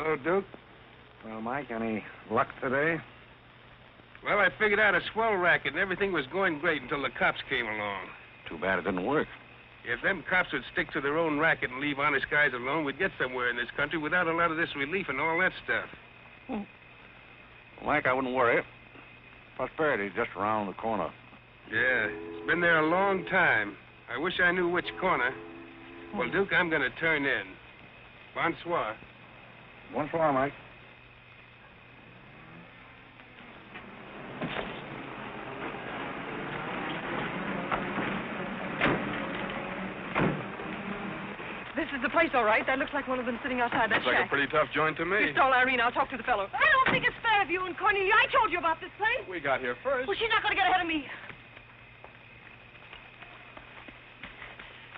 Hello, Duke. Well, Mike, any luck today? Well, I figured out a swell racket, and everything was going great until the cops came along. Too bad it didn't work. If them cops would stick to their own racket and leave honest guys alone, we'd get somewhere in this country without a lot of this relief and all that stuff. Well, Mike, I wouldn't worry. Prosperity's just around the corner. Yeah, it's been there a long time. I wish I knew which corner. Well, Duke, I'm going to turn in. Bonsoir. Bonsoir, Mike. This is the place, all right. That looks like one of them sitting outside that Looks like shack. a pretty tough joint to me. You stole Irene. I'll talk to the fellow. I don't think it's fair of you and Cornelia. I told you about this place. We got here first. Well, she's not going to get ahead of me.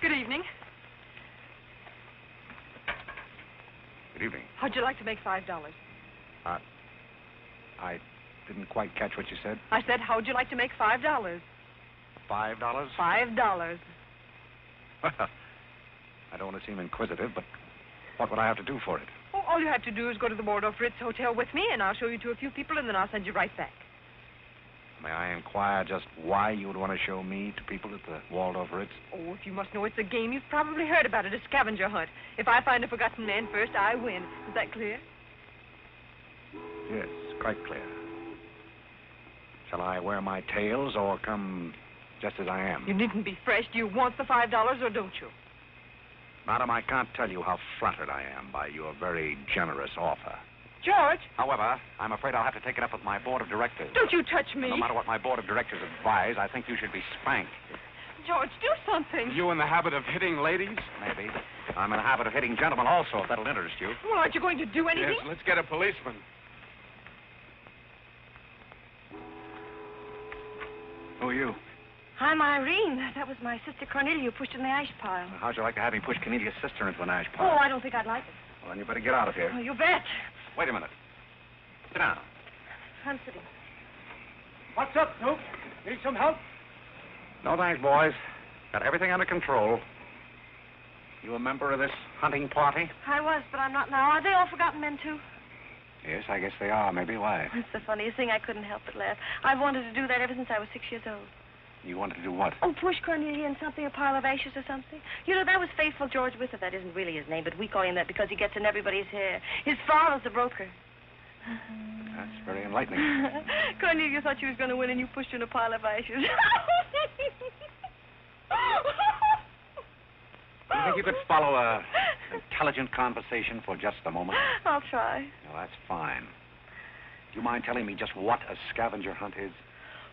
Good evening. Good evening. How'd you like to make $5? I didn't quite catch what you said. I said, how'd you like to make $5? $5? $5. Well, I don't want to seem inquisitive, but what would I have to do for it? Oh, all you have to do is go to the Waldorf Ritz Hotel with me, and I'll show you to a few people, and then I'll send you right back. May I inquire just why you would want to show me to people at the Waldorf Ritz? Oh, if you must know it's a game, you've probably heard about it, a scavenger hunt. If I find a forgotten man first, I win. Is that clear? Yes, quite clear. Shall I wear my tails or come just as I am? You needn't be fresh. Do you want the $5 or don't you? Madam, I can't tell you how flattered I am by your very generous offer. George! However, I'm afraid I'll have to take it up with my board of directors. Don't you touch me. No matter what my board of directors advise, I think you should be spanked. George, do something. You in the habit of hitting ladies? Maybe. I'm in the habit of hitting gentlemen also, if that'll interest you. Well, aren't you going to do anything? Yes, let's get a policeman. Who are you? I'm Irene. That was my sister Cornelia who pushed in the ash pile. How'd you like to have me push Cornelia's sister into an ash Oh, pile? I don't think I'd like it. Well, then you better get out of here. Oh, you bet. Wait a minute. Sit down. I'm sitting. What's up, Duke? Need some help? No thanks, boys. Got everything under control. You a member of this hunting party? I was, but I'm not now. Are they all forgotten men, too? Yes, I guess they are. Maybe. Why? It's the funniest thing. I couldn't help but laugh. I've wanted to do that ever since I was 6 years old. You wanted to do what? Oh, push Cornelia in something, a pile of ashes or something. You know, that was Faithful George Wither. That isn't really his name, but we call him that because he gets in everybody's hair. His father's a broker. That's very enlightening. Cornelia thought she was going to win, and you pushed her in a pile of ashes. Do you think you could follow a intelligent conversation for just a moment? I'll try. No, that's fine. Do you mind telling me just what a scavenger hunt is?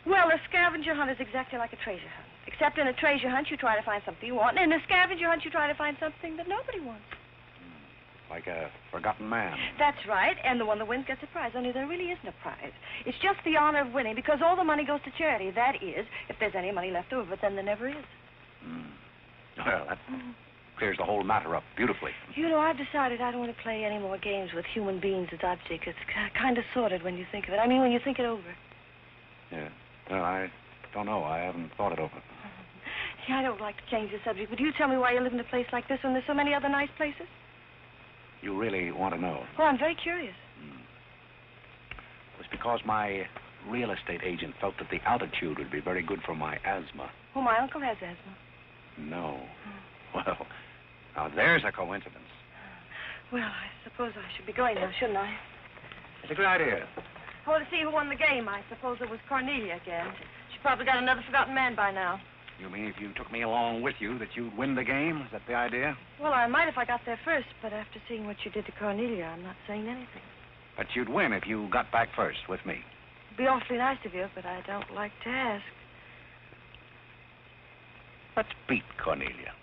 Well, a scavenger hunt is exactly like a treasure hunt. Except in a treasure hunt, you try to find something you want, and in a scavenger hunt, you try to find something that nobody wants. Like a forgotten man. That's right, and the one that wins gets a prize, only there really isn't a prize. It's just the honor of winning, because all the money goes to charity. That is, if there's any money left over, but then there never is. Well, that clears the whole matter up beautifully. You know, I've decided I don't want to play any more games with human beings as objects. It's kind of sordid when you think of it. I mean, when you think it over. Yeah. Well, I don't know. I haven't thought it over. Yeah, I don't like to change the subject, but you tell me why you live in a place like this when there's so many other nice places? You really want to know? Well, I'm very curious. It was because my real estate agent felt that the altitude would be very good for my asthma. Oh, my uncle has asthma. No. Well, now there's a coincidence. Well, I suppose I should be going now, shouldn't I? It's a good idea. I want to see who won the game. I suppose it was Cornelia again. She probably got another forgotten man by now. You mean if you took me along with you that you'd win the game? Is that the idea? Well, I might if I got there first, but after seeing what you did to Cornelia, I'm not saying anything. But you'd win if you got back first with me. It'd be awfully nice of you, but I don't like to ask. Let's beat Cornelia.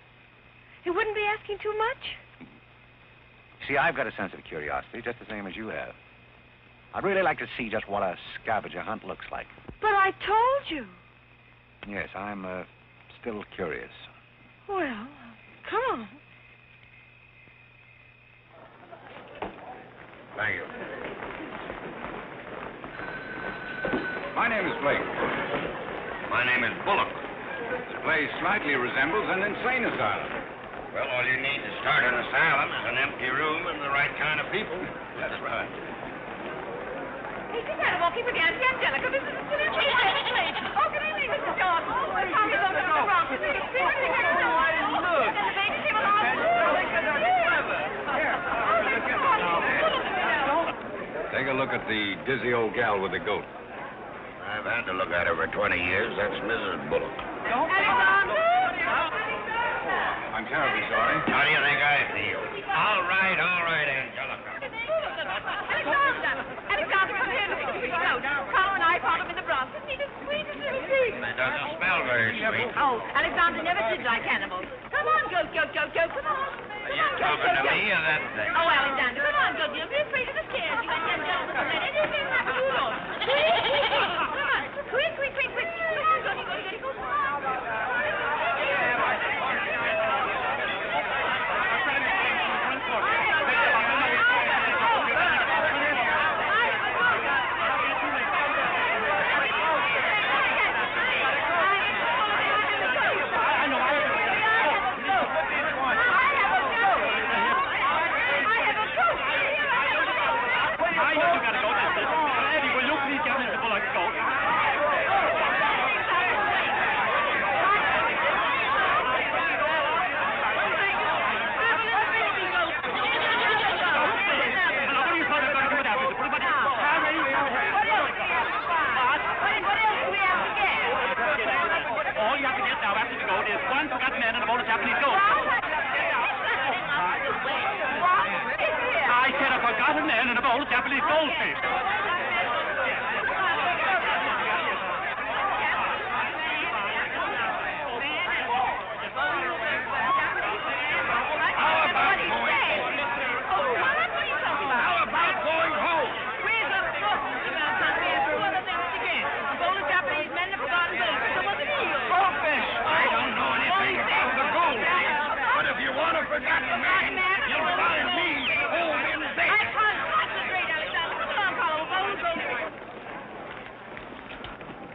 You wouldn't be asking too much? See, I've got a sense of curiosity, just the same as you have. I'd really like to see just what a scavenger hunt looks like. But I told you. Yes, I'm still curious. Well, come on. Thank you. My name is Blake. My name is Bullock. This place slightly resembles an insane asylum. Well, all you need to start an asylum is an empty room and the right kind of people. That's right. Hey, you better walk in with Auntie Angelica. This is a silly place. Oh, can I leave Mrs. Jordan? The Tommy's over the rock. This is a silly thing. Look. The baby came along. Take a look at the dizzy old gal with the goat. I've had to look at her for 20 years. That's Mrs. Bullock. I'm terribly sorry. How do you think I feel? All right, Angelica. Alexander, come here. Look at the goat. Carole and I found him in the Bronx. Isn't he the sweetest little thing? It doesn't smell very sweet. Oh, Alexander never did like animals. Come on, goat. Come on. Are you talking to me or that thing? Oh, Alexander, come on, goat. Don't be afraid of the stairs. You and Angelica don't let anything happen to you, Lord. Come on. Quick. Come on, goaty. Come on.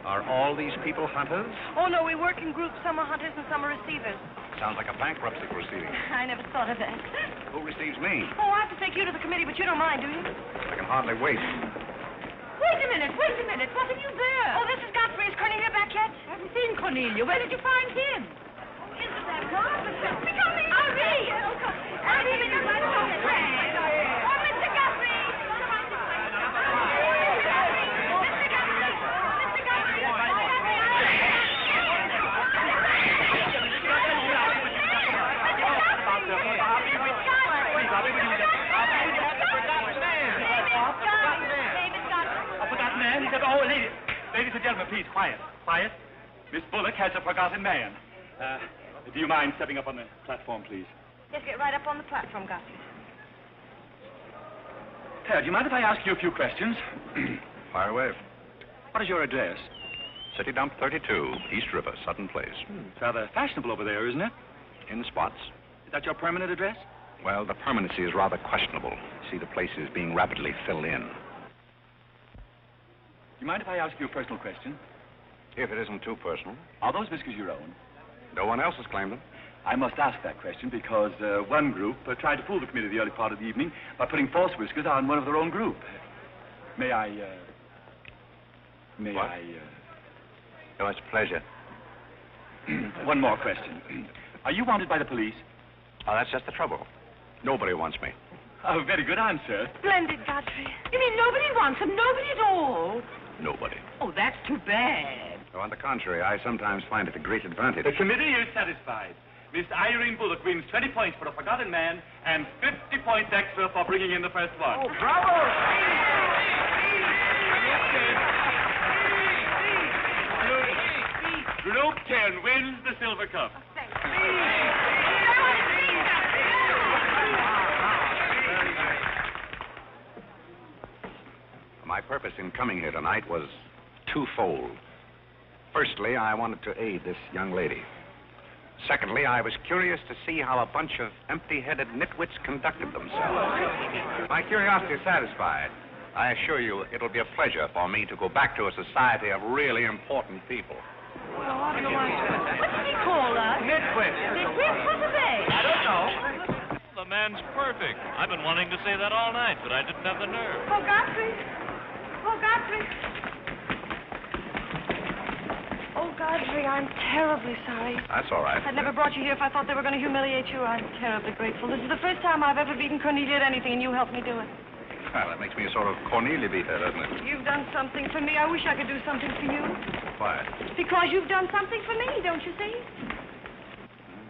Are all these people hunters? Oh, no, we work in groups. Some are hunters and some are receivers. Sounds like a bankruptcy proceeding. I never thought of that. Who receives me? Oh, I have to take you to the committee, but you don't mind, do you? I can hardly wait. Wait a minute. What are you there? Oh, this is Godfrey. Is Cornelia back yet? I haven't seen Cornelia. Where did you find him? Isn't that God? Irene! Irene, you're right on the train. Oh, Mr. Godfrey! Ladies and gentlemen, please, quiet. Miss Bullock has a forgotten man. Do you mind stepping up on the platform, please? Yes, get right up on the platform, Godfrey. Do you mind if I ask you a few questions? Fire away. What is your address? City Dump 32, East River, Sutton Place. It's rather fashionable over there, isn't it? In spots. Is that your permanent address? Well, the permanency is rather questionable. See, the place is being rapidly filled in. Do you mind if I ask you a personal question? If it isn't too personal. Are those whiskers your own? No one else has claimed them. I must ask that question because one group tried to fool the committee the early part of the evening by putting false whiskers on one of their own group. May I... Oh, it's a pleasure. One more question. Are you wanted by the police? Oh, that's just the trouble. Nobody wants me. Oh, very good answer. Splendid, Godfrey. You mean nobody wants him? Nobody at all? Nobody. Oh, that's too bad. So on the contrary, I sometimes find it a great advantage. The committee is satisfied. Miss Irene Bullock wins 20 points for a forgotten man and 50 points extra for bringing in the first one. Oh, bravo! Group 10 wins the silver cup. My purpose in coming here tonight was twofold. Firstly, I wanted to aid this young lady. Secondly, I was curious to see how a bunch of empty-headed nitwits conducted themselves. My curiosity is satisfied. I assure you it'll be a pleasure for me to go back to a society of really important people. Well, what do you like to... What did he call us? Nitwit. Nitwit? What are they? I don't know. The man's perfect. I've been wanting to say that all night, but I didn't have the nerve. Oh, Godfrey. Oh, Godfrey. Oh, Godfrey, I'm terribly sorry. That's all right. I'd never brought you here if I thought they were going to humiliate you. I'm terribly grateful. This is the first time I've ever beaten Cornelia at anything, and you helped me do it. Well, that makes me a sort of Cornelia beater, doesn't it? You've done something for me. I wish I could do something for you. Why? Because you've done something for me, don't you see?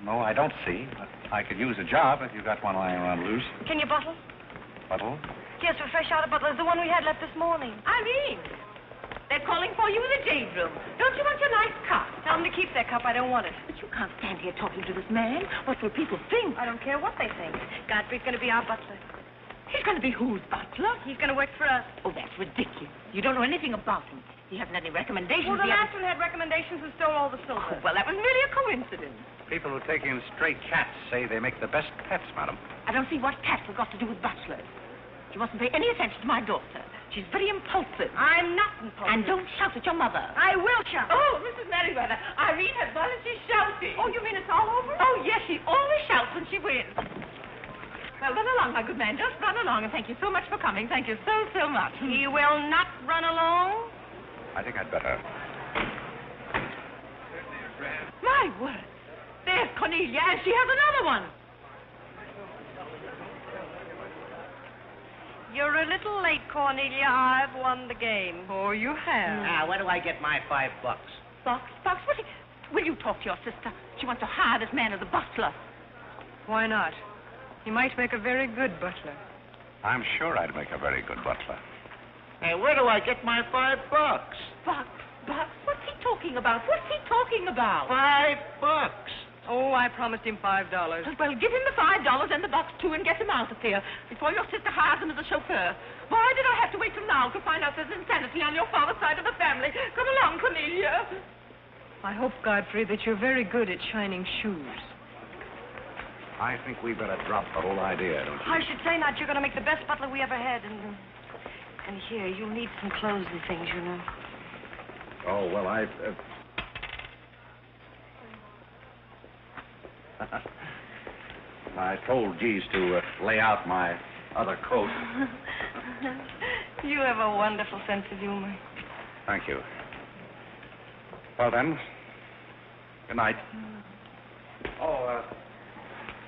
No, I don't see. But I could use a job if you got one lying around loose. Can you bottle? Bottle? Yes, we're fresh out of Butler's, the one we had left this morning. Irene, they're calling for you in the jade room. Don't you want your nice cup? Tell them to keep their cup. I don't want it. But you can't stand here talking to this man. What will people think? I don't care what they think. Godfrey's going to be our butler. He's going to be whose butler? He's going to work for us. Oh, that's ridiculous. You don't know anything about him. You haven't any recommendations. Well, the yet. last one had recommendations and stole all the silver. Oh, well, that was merely a coincidence. People who take in stray cats say they make the best pets, madam. I don't see what cats have got to do with butlers. You mustn't pay any attention to my daughter. She's very impulsive. I'm not impulsive. And don't shout at your mother. I will shout. Oh, Mrs. Merriweather, Irene has gone and she's shouting. Oh, you mean it's all over? Oh, yes, she always shouts when she wins. Well, run along, my good man. Just run along, and thank you so much for coming. Thank you so, so much. He will not run along. I think I'd better. My word. There's Cornelia, and she has another one. You're a little late, Cornelia. I've won the game. Oh, you have. Now, where do I get my $5? Box, will you talk to your sister? She wants to hire this man as a butler. Why not? He might make a very good butler. I'm sure I'd make a very good butler. Hey, where do I get my $5? Box, what's he talking about? What's he talking about? $5. Oh, I promised him $5. Well, give him the $5 and the box, too, and get him out of here before your sister hires him as a chauffeur. Why did I have to wait till now to find out there's insanity on your father's side of the family? Come along, Cornelia. I hope, Godfrey, that you're very good at shining shoes. I think we better drop the whole idea, don't you? I should say not. You're going to make the best butler we ever had. And here, you'll need some clothes and things, you know. Oh, well, I told Geese to lay out my other coat. You have a wonderful sense of humor. Thank you. Well, then, good night. Oh,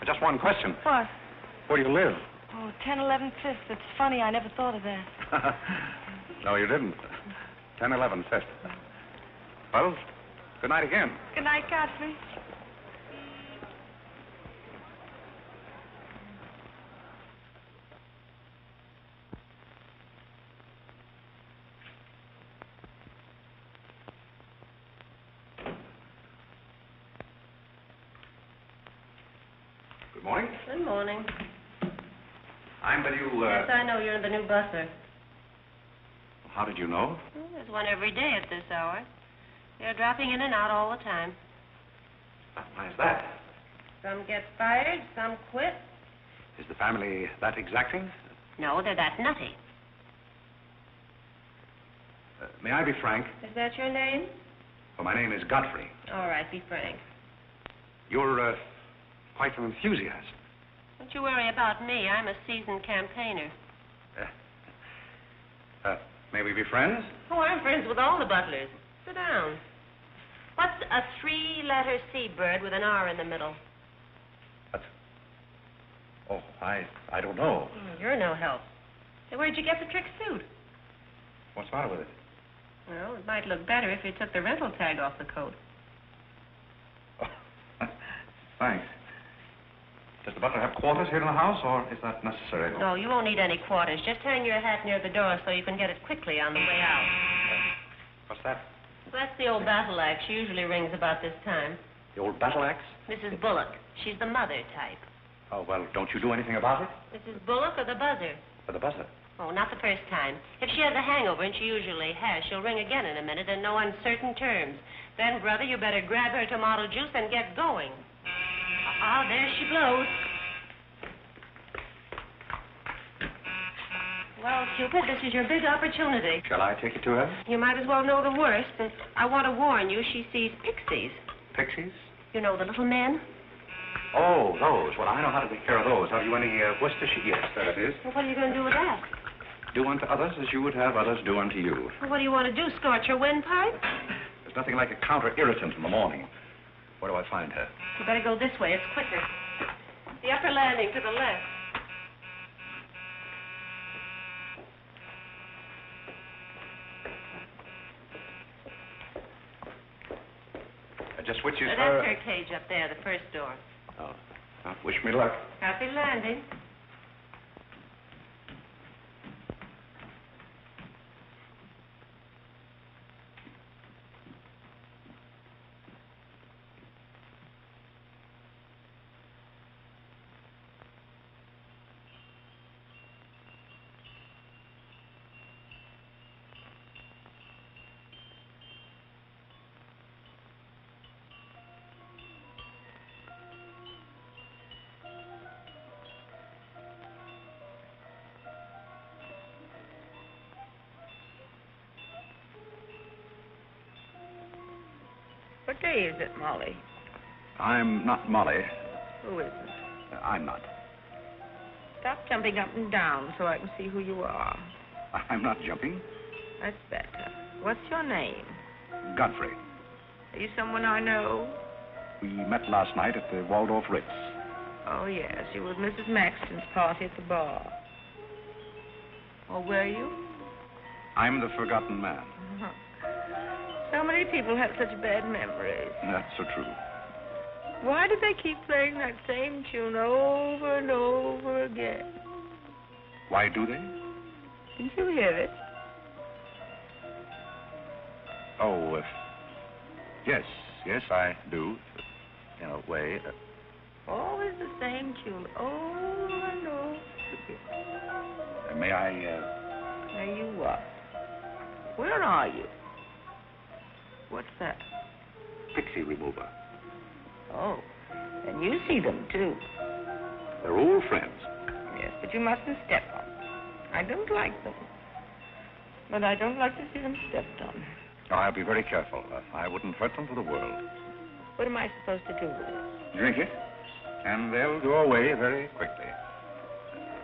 just one question. What? Where do you live? Oh, 1011 Fifth. It's funny. I never thought of that. No, you didn't. 1011 Fifth. Well, good night again. Good night, Godfrey. Good morning. Good morning. I'm the new, Yes, I know you're the new butler. How did you know? Well, there's one every day at this hour. They're dropping in and out all the time. Why is that? Some get fired, some quit. Is the family that exacting? No, they're that nutty. May I be frank? Is that your name? Well, my name is Godfrey. All right, be frank. You're, quite an enthusiast. Don't you worry about me. I'm a seasoned campaigner. May we be friends? Oh, I'm friends with all the butlers. Sit down. What's a three-letter seabird with an R in the middle? Oh, I don't know. You're no help. Hey, where'd you get the trick suit? What's the matter with it? Well, it might look better if you took the rental tag off the coat. Oh, thanks. Does the butler have quarters here in the house, or is that necessary? No, you won't need any quarters. Just hang your hat near the door so you can get it quickly on the way out. What's that? That's the old battle axe. She usually rings about this time. The old battle axe? Mrs. Bullock. She's the mother type. Oh, well, don't you do anything about it? Mrs. Bullock or the buzzer? For the buzzer. Oh, not the first time. If she has a hangover, and she usually has, she'll ring again in a minute in no uncertain terms. Then, brother, you better grab her tomato juice and get going. There she blows. Well, Cupid, this is your big opportunity. Shall I take you to her? You might as well know the worst, but I want to warn you, she sees pixies. Pixies? You know, the little men? Oh, those. Well, I know how to take care of those. Have you any Worcestershire? Yes, that it is. Well, what are you going to do with that? Do unto others as you would have others do unto you. Well, what do you want to do, scorch your windpipe? There's nothing like a counter-irritant in the morning. Where do I find her? You better go this way. It's quicker. The upper landing to the left. Just which is That's her cage up there, the first door. Oh. Well, wish me luck. Happy landing. What day is it, Molly? I'm not Molly. Who is it? I'm not. Stop jumping up and down so I can see who you are. I'm not jumping. That's better. What's your name? Godfrey. Are you someone I know? We met last night at the Waldorf Ritz. Oh, yes. You were at Mrs. Maxton's party at the bar. Or were you? I'm the forgotten man. So many people have such bad memories. That's so true. Why do they keep playing that same tune over and over again? Why do they? Didn't you hear it? Oh, yes, I do. In a way. Always the same tune, over and over again. May I, May you what? Where are you? What's that? Pixie remover. Oh, and you see them, too. They're old friends. Yes, but you mustn't step on them. I don't like them. But I don't like to see them stepped on. Oh, I'll be very careful. I wouldn't hurt them for the world. What am I supposed to do with it? Drink it, and they'll go away very quickly.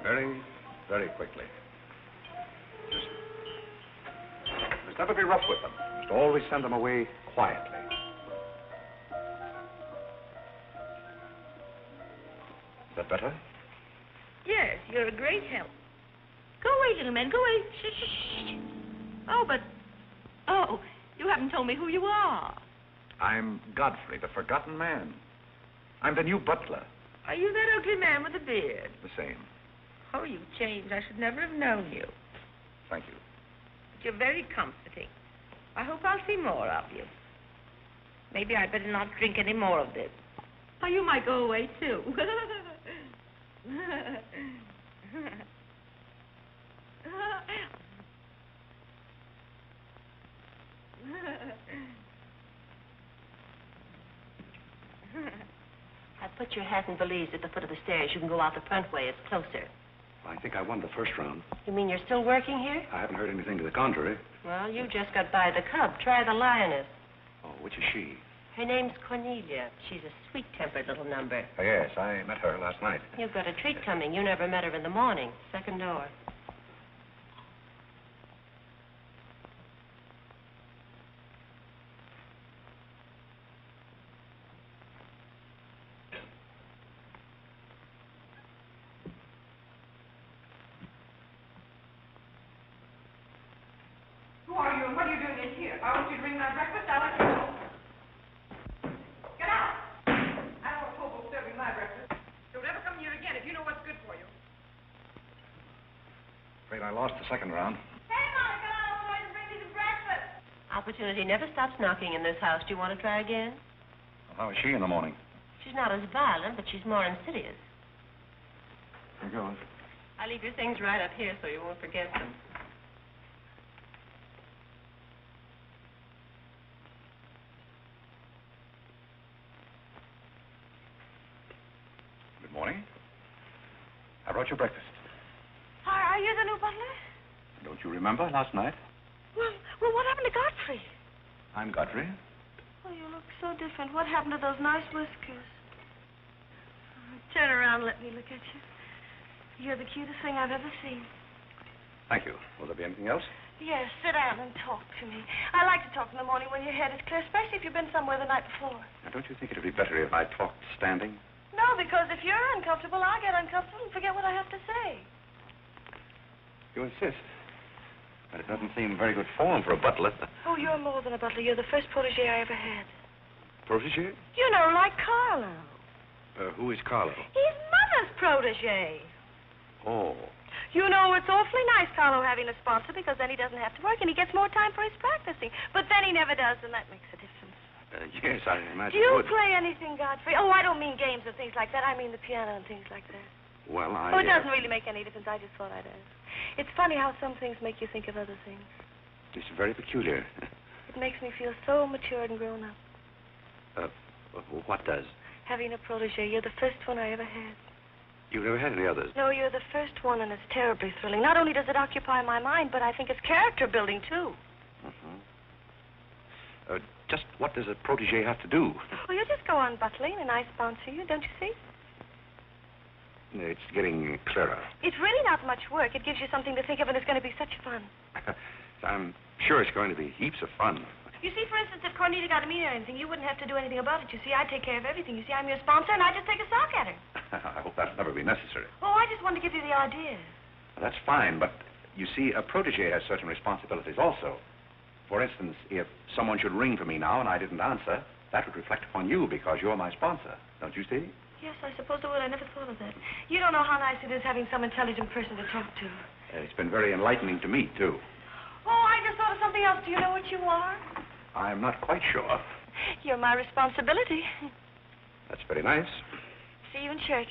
Very, very quickly. Just never be rough with them. Just always send them away quietly. Is that better? Yes, you're a great help. Go away, little man, go away. Shh, shh, shh. Oh, but... Oh, you haven't told me who you are. I'm Godfrey, the forgotten man. I'm the new butler. Are you that ugly man with the beard? The same. Oh, you've changed. I should never have known you. Thank you. But you're very comforting. I hope I'll see more of you. Maybe I'd better not drink any more of this. Oh, you might go away, too. I put your hat and valise at the foot of the stairs. You can go out the front way. It's closer. I think I won the first round. You mean you're still working here? I haven't heard anything to the contrary. Well, you just got by the cub. Try the lioness. Oh, which is she? Her name's Cornelia. She's a sweet-tempered little number. Oh, yes, I met her last night. You've got a treat coming. You never met her in the morning. Second door. Who are you and what are you doing in here? If I want you to bring my breakfast, I'll let you know. Get out! I don't want Popo serving my breakfast. Don't ever come here again if you know what's good for you. Afraid I lost the second round. Hey, Molly, come on over and bring me some breakfast. Opportunity never stops knocking in this house. Do you want to try again? Well, how is she in the morning? She's not as violent, but she's more insidious. Here goes. I leave your things right up here so you won't forget them. Good morning. I brought your breakfast. Are you the new butler? Don't you remember last night? Well, what happened to Godfrey? I'm Godfrey. Oh, you look so different. What happened to those nice whiskers? Turn around and let me look at you. You're the cutest thing I've ever seen. Thank you. Will there be anything else? Yes, sit down and talk to me. I like to talk in the morning when your head is clear, especially if you've been somewhere the night before. Now, don't you think it would be better if I talked standing? No, because if you're uncomfortable, I get uncomfortable and forget what I have to say. You insist. But it doesn't seem very good form for a butler. Oh, you're more than a butler. You're the first protege I ever had. Protege? You know, like Carlo. Who is Carlo? He's Mother's protege. Oh. You know, it's awfully nice, Carlo, having a sponsor, because then he doesn't have to work and he gets more time for his practicing. But then he never does, and that makes a difference. Yes, I imagine Do you it would. play anything, Godfrey? Oh, I don't mean games and things like that. I mean the piano and things like that. Well, Oh, it doesn't really make any difference. I just thought I'd ask. It's funny how some things make you think of other things. It's very peculiar. It makes me feel so mature and grown up. What does? Having a protege. You're the first one I ever had. You've never had any others? No, you're the first one, and it's terribly thrilling. Not only does it occupy my mind, but I think it's character building, too. Just what does a protege have to do? Well, you just go on butling, and I sponsor you, don't you see? It's getting clearer. It's really not much work. It gives you something to think of, and it's going to be such fun. I'm sure it's going to be heaps of fun. You see, for instance, if Cornelia got a meeting or anything, you wouldn't have to do anything about it. You see, I take care of everything. You see, I'm your sponsor, and I just take a sock at her. I hope that'll never be necessary. Oh, I just wanted to give you the idea. That's fine, but you see, a protege has certain responsibilities also. For instance, if someone should ring for me now and I didn't answer, that would reflect upon you because you're my sponsor. Don't you see? Yes, I suppose it would. I never thought of that. You don't know how nice it is having some intelligent person to talk to. It's been very enlightening to me, too. Oh, I just thought of something else. Do you know what you are? I'm not quite sure. You're my responsibility. That's very nice. See you in church.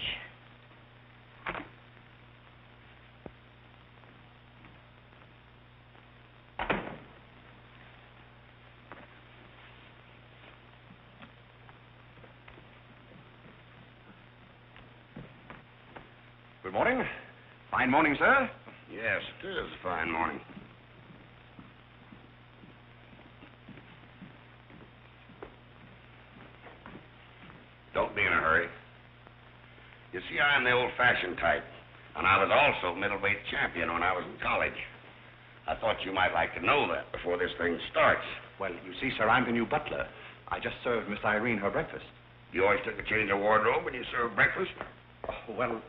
Good morning. Fine morning, sir. Yes, it is a fine morning. Don't be in a hurry. You see, I'm the old-fashioned type, and I was also middleweight champion when I was in college. I thought you might like to know that before this thing starts. Well, you see, sir, I'm the new butler. I just served Miss Irene her breakfast. You always took a change of wardrobe when you served breakfast? Oh, well,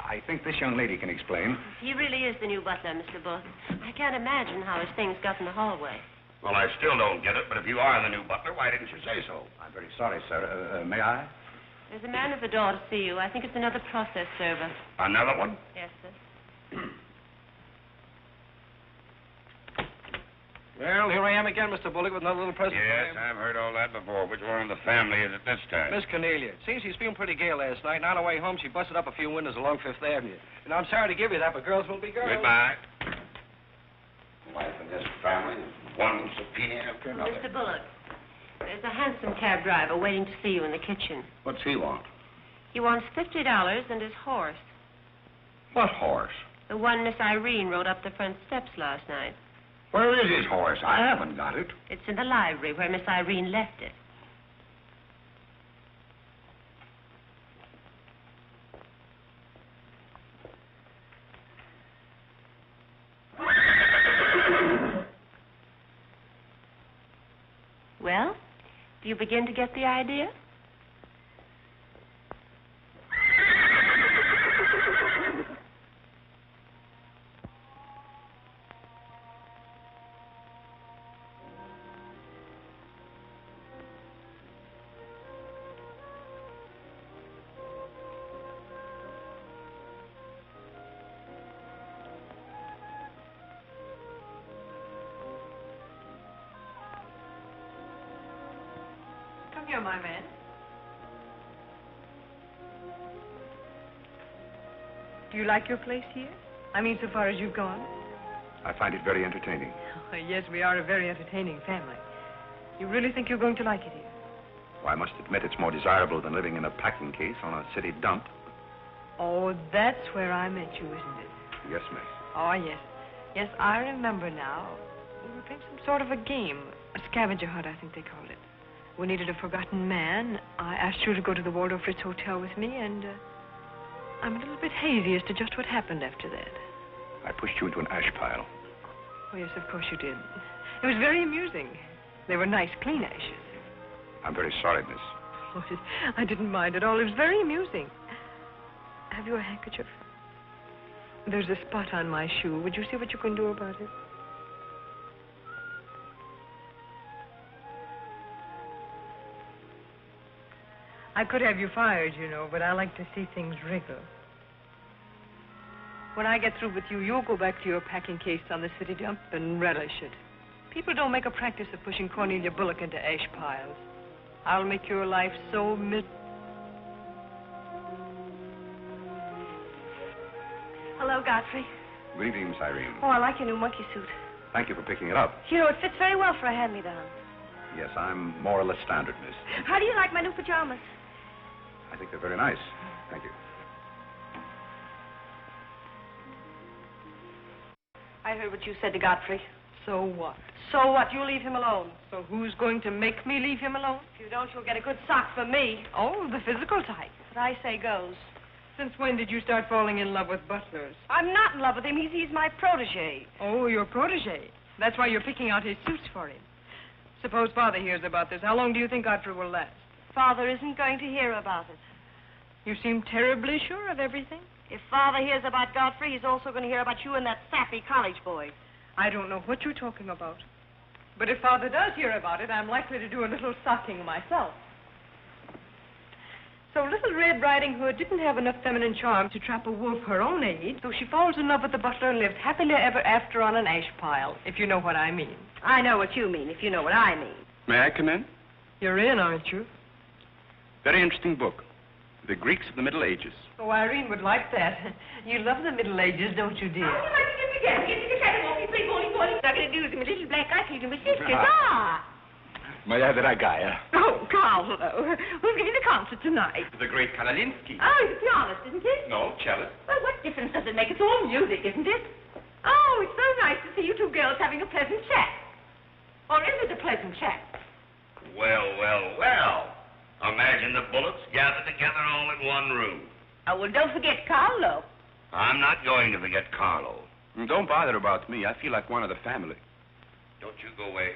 I think this young lady can explain. He really is the new butler, Mr. Booth. I can't imagine how his things got in the hallway. Well, I still don't get it, but if you are the new butler, why didn't you say so? I'm very sorry, sir. May I? There's a man at the door to see you. I think it's another process server. Another one? Yes, sir. Well, here I am again, Mr. Bullock, with another little present for Yes, you. I've heard all that before. Which one of the family is it this time? Miss Cornelia. Seems she's feeling pretty gay last night, and on her way home, she busted up a few windows along Fifth Avenue. And I'm sorry to give you that, but girls will be girls. Goodbye. Wife in this family, one subpoena after another. Mr. Bullock, there's a hansom cab driver waiting to see you in the kitchen. What's he want? He wants $50 and his horse. What horse? The one Miss Irene rode up the front steps last night. Where is his horse? I haven't got it. It's in the library where Miss Irene left it. Well, do you begin to get the idea? Come here, my man. Do you like your place here? I mean, so far as you've gone? I find it very entertaining. Oh, yes, we are a very entertaining family. You really think you're going to like it here? Well, I must admit it's more desirable than living in a packing case on a city dump. Oh, that's where I met you, isn't it? Yes, miss. Oh, yes. Yes, I remember now. We were playing some sort of a game. A scavenger hunt, I think they called it. We needed a forgotten man. I asked you to go to the Waldorf Ritz Hotel with me, and I'm a little bit hazy as to just what happened after that. I pushed you into an ash pile. Oh, yes, of course you did. It was very amusing. They were nice, clean ashes. I'm very sorry, miss. Oh, I didn't mind at all. It was very amusing. Have you a handkerchief? There's a spot on my shoe. Would you see what you can do about it? I could have you fired, you know, but I like to see things wriggle. When I get through with you, you'll go back to your packing case on the city dump and relish it. People don't make a practice of pushing Cornelia Bullock into ash piles. I'll make your life so Hello, Godfrey. Good evening, Miss Irene. Oh, I like your new monkey suit. Thank you for picking it up. You know, it fits very well for a hand-me-down. Yes, I'm more or less standard, miss. How do you like my new pajamas? I think they're very nice. Thank you. I heard what you said to Godfrey. So what? So what? You leave him alone. So who's going to make me leave him alone? If you don't, you'll get a good sock from me. Oh, the physical type. What I say goes. Since when did you start falling in love with butlers? I'm not in love with him. He's my protege. Oh, your protege. That's why you're picking out his suits for him. Suppose Father hears about this. How long do you think Godfrey will last? Father isn't going to hear about it. You seem terribly sure of everything. If Father hears about Godfrey, he's also going to hear about you and that sappy college boy. I don't know what you're talking about. But if Father does hear about it, I'm likely to do a little socking myself. So little Red Riding Hood didn't have enough feminine charm to trap a wolf her own age, so she falls in love with the butler and lives happily ever after on an ash pile, if you know what I mean. I know what you mean, if you know what I mean. May I come in? You're in, aren't you? Very interesting book. The Greeks of the Middle Ages. Oh, Irene would like that. You love the Middle Ages, don't you, dear? Oh, you like to get together. Get the cat walking, play bowling. I'm going to do my little black eye with my sisters. Ah! May I have the ragaya? Oh, Carole, who's giving the concert tonight? The great Karolinsky. Oh, he's a pianist, isn't he? No, cellist. Well, what difference does it make? It's all music, isn't it? Oh, it's so nice to see you two girls having a pleasant chat. Or is it a pleasant chat? Well, well, well. Imagine the Bullocks gathered together all in one room. Oh, well, don't forget Carlo. I'm not going to forget Carlo. Don't bother about me. I feel like one of the family. Don't you go away.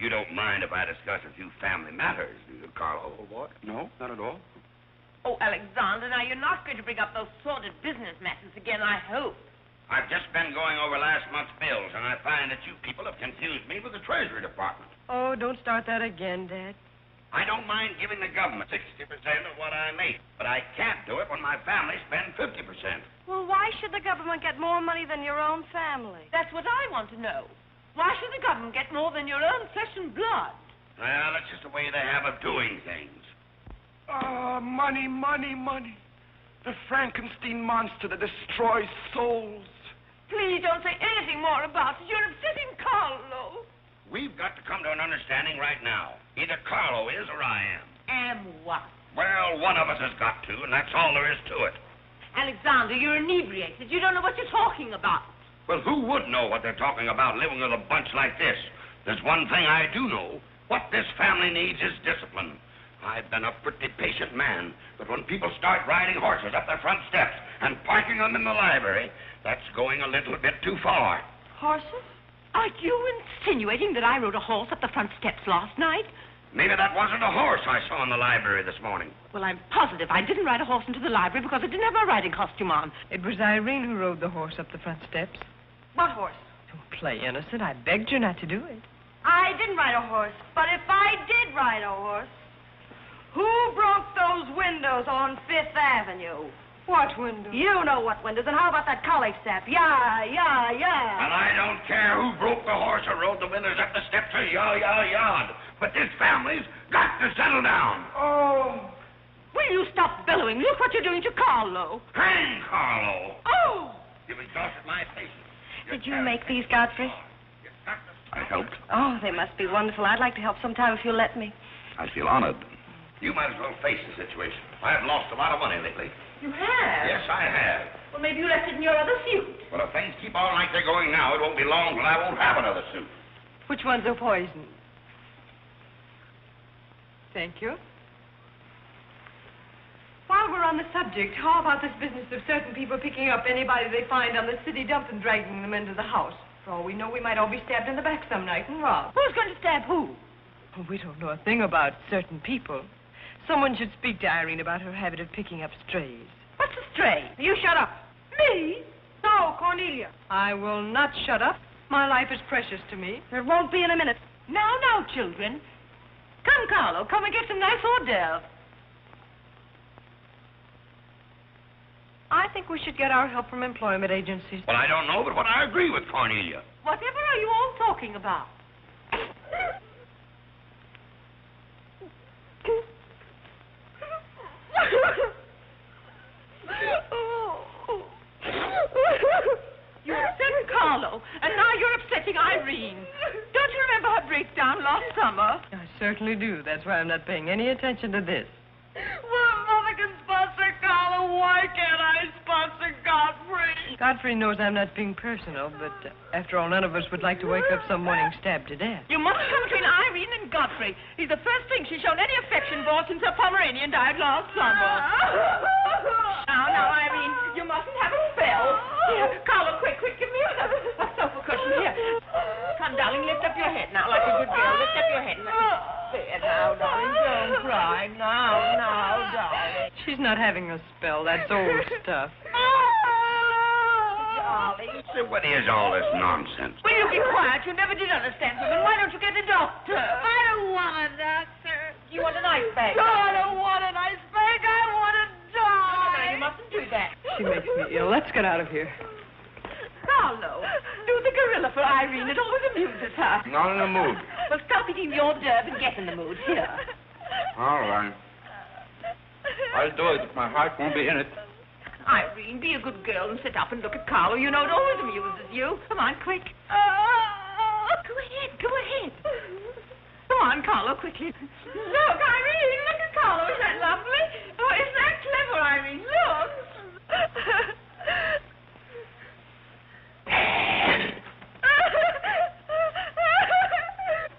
You don't mind if I discuss a few family matters, do you, Carlo? Oh, what? No, not at all. Oh, Alexander, now you're not going to bring up those sordid business matters again, I hope. I've just been going over last month's bills, and I find that you people have confused me with the Treasury Department. Oh, don't start that again, Dad. I don't mind giving the government 60% of what I make, but I can't do it when my family spends 50%. Well, why should the government get more money than your own family? That's what I want to know. Why should the government get more than your own flesh and blood? Well, that's just the way they have of doing things. Money, money, money. The Frankenstein monster that destroys souls. Please don't say anything more about it. You're upsetting Carlo. We've got to come to an understanding right now. Either Carlo is or I am. And what? Well, one of us has got to, and that's all there is to it. Alexander, you're inebriated. You don't know what you're talking about. Well, who would know what they're talking about living with a bunch like this? There's one thing I do know. What this family needs is discipline. I've been a pretty patient man, but when people start riding horses up their front steps and parking them in the library, that's going a little bit too far. Horses? Are you insinuating that I rode a horse up the front steps last night? Maybe that wasn't a horse I saw in the library this morning. Well, I'm positive I didn't ride a horse into the library because I didn't have my riding costume on. It was Irene who rode the horse up the front steps. What horse? Don't play innocent. I begged you not to do it. I didn't ride a horse, but if I did ride a horse, who broke those windows on Fifth Avenue? What windows? You know what windows, and how about that college step? Yeah. And I don't care who broke the horse or rode the windows up the steps or yard. But this family's got to settle down. Oh. Will you stop bellowing? Look what you're doing to Carlo. Hang Carlo. Oh! You've exhausted my patience. Did you make these, Godfrey? I helped. Oh, they must be wonderful. I'd like to help sometime if you'll let me. I feel honored. You might as well face the situation. I've lost a lot of money lately. You have? Yes, I have. Well, maybe you left it in your other suit. Well, if things keep on like they're going now, it won't be long till I won't have another suit. Which ones are poison? Thank you. While we're on the subject, how about this business of certain people picking up anybody they find on the city dump and dragging them into the house? For all we know, we might all be stabbed in the back some night and robbed. Who's going to stab who? Oh, we don't know a thing about certain people. Someone should speak to Irene about her habit of picking up strays. What's a stray? You shut up. Me? No, Cornelia. I will not shut up. My life is precious to me. It won't be in a minute. Now, children. Come, Carlo, come and get some nice hors d'oeuvres. I think we should get our help from employment agencies. Well, I don't know, but I agree with Cornelia. Whatever are you all talking about? You upset Carlo, and now you're upsetting Irene. Don't you remember her breakdown last summer? I certainly do. That's why I'm not paying any attention to this. Well, Mother can sponsor Carlo. Why can't I sponsor Godfrey? Godfrey knows I'm not being personal, but after all, none of us would like to wake up some morning stabbed to death. You mustn't come between Irene and Godfrey. He's the first thing she's shown any affection for since her Pomeranian died last summer. Now, Irene, you mustn't have a spell. Here, Carlo, quick, give me a sofa cushion here. Come, darling, lift up your head now like a good girl. Lift up your head. There now, darling, don't cry. Now, darling. She's not having a spell. That's old stuff. Darling. So what is all this nonsense? Will you be quiet? You never did understand women. Why don't you get a doctor? I don't want a doctor. You want an ice bag? No, I don't want an ice bag. I want to die. No, you mustn't do that. She makes me ill. Let's get out of here. Carlo, do the gorilla for Irene. It always amuses her. Not in the mood. Well, stop eating the hors d'oeuvre and get in the mood. Here. All right. I'll do it. My heart won't be in it. Irene, be a good girl and sit up and look at Carlo. You know it always amuses you. Come on, quick. Go ahead. Go on, Carlo, quickly. Look, Irene, look at Carlo. Isn't that lovely? Oh, isn't that clever, Irene? Look.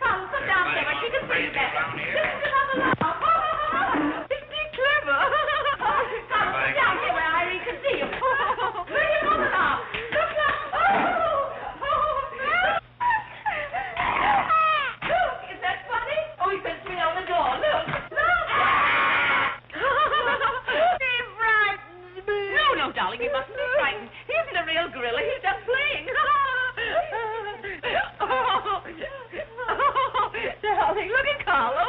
Carlo, sit down there. She can see that. Isn't he clever? Carlo, sit down here where Irene can see you. Look now. Look, is that funny? Oh, he sent me on the door. Look. He frightens me. No, darling, you mustn't be frightened. He isn't a real gorilla. He's just playing. Darling, look at Carlo.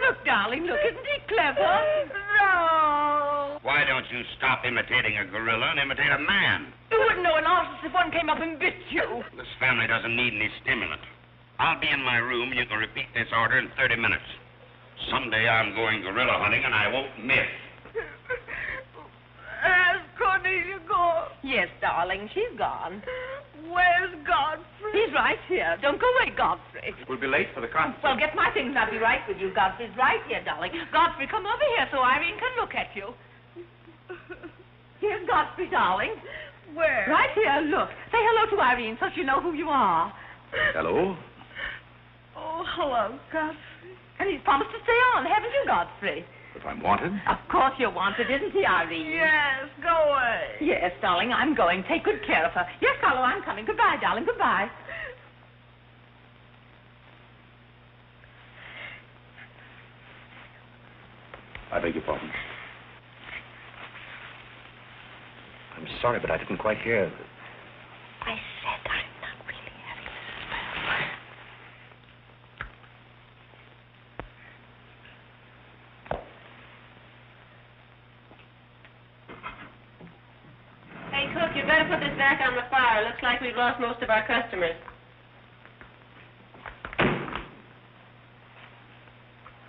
Look, darling, look. Isn't he clever? No. Why don't you stop imitating a gorilla and imitate a man? You wouldn't know an artist if one came up and bit you. This family doesn't need any stimulant. I'll be in my room and you can repeat this order in 30 minutes. Someday I'm going gorilla hunting and I won't miss. Has Cornelia gone? Yes, darling, she's gone. Where's Godfrey? He's right here. Don't go away, Godfrey. We'll be late for the concert. Well, get my things and I'll be right with you. Godfrey's right here, darling. Godfrey, come over here so Irene can look at you. Here's Godfrey, darling. Where? Right here, look. Say hello to Irene so she'll know who you are. Hello? Oh, hello, Godfrey. And he's promised to stay on, haven't you, Godfrey? If I'm wanted? Of course you're wanted, isn't he, Irene? Yes, go away. Yes, darling, I'm going. Take good care of her. Yes, Carlo, I'm coming. Goodbye, darling, goodbye. I beg your pardon. I'm sorry, but I didn't quite hear. I said I'm not really having this spell. Hey, cook, you better put this back on the fire. Looks like we've lost most of our customers.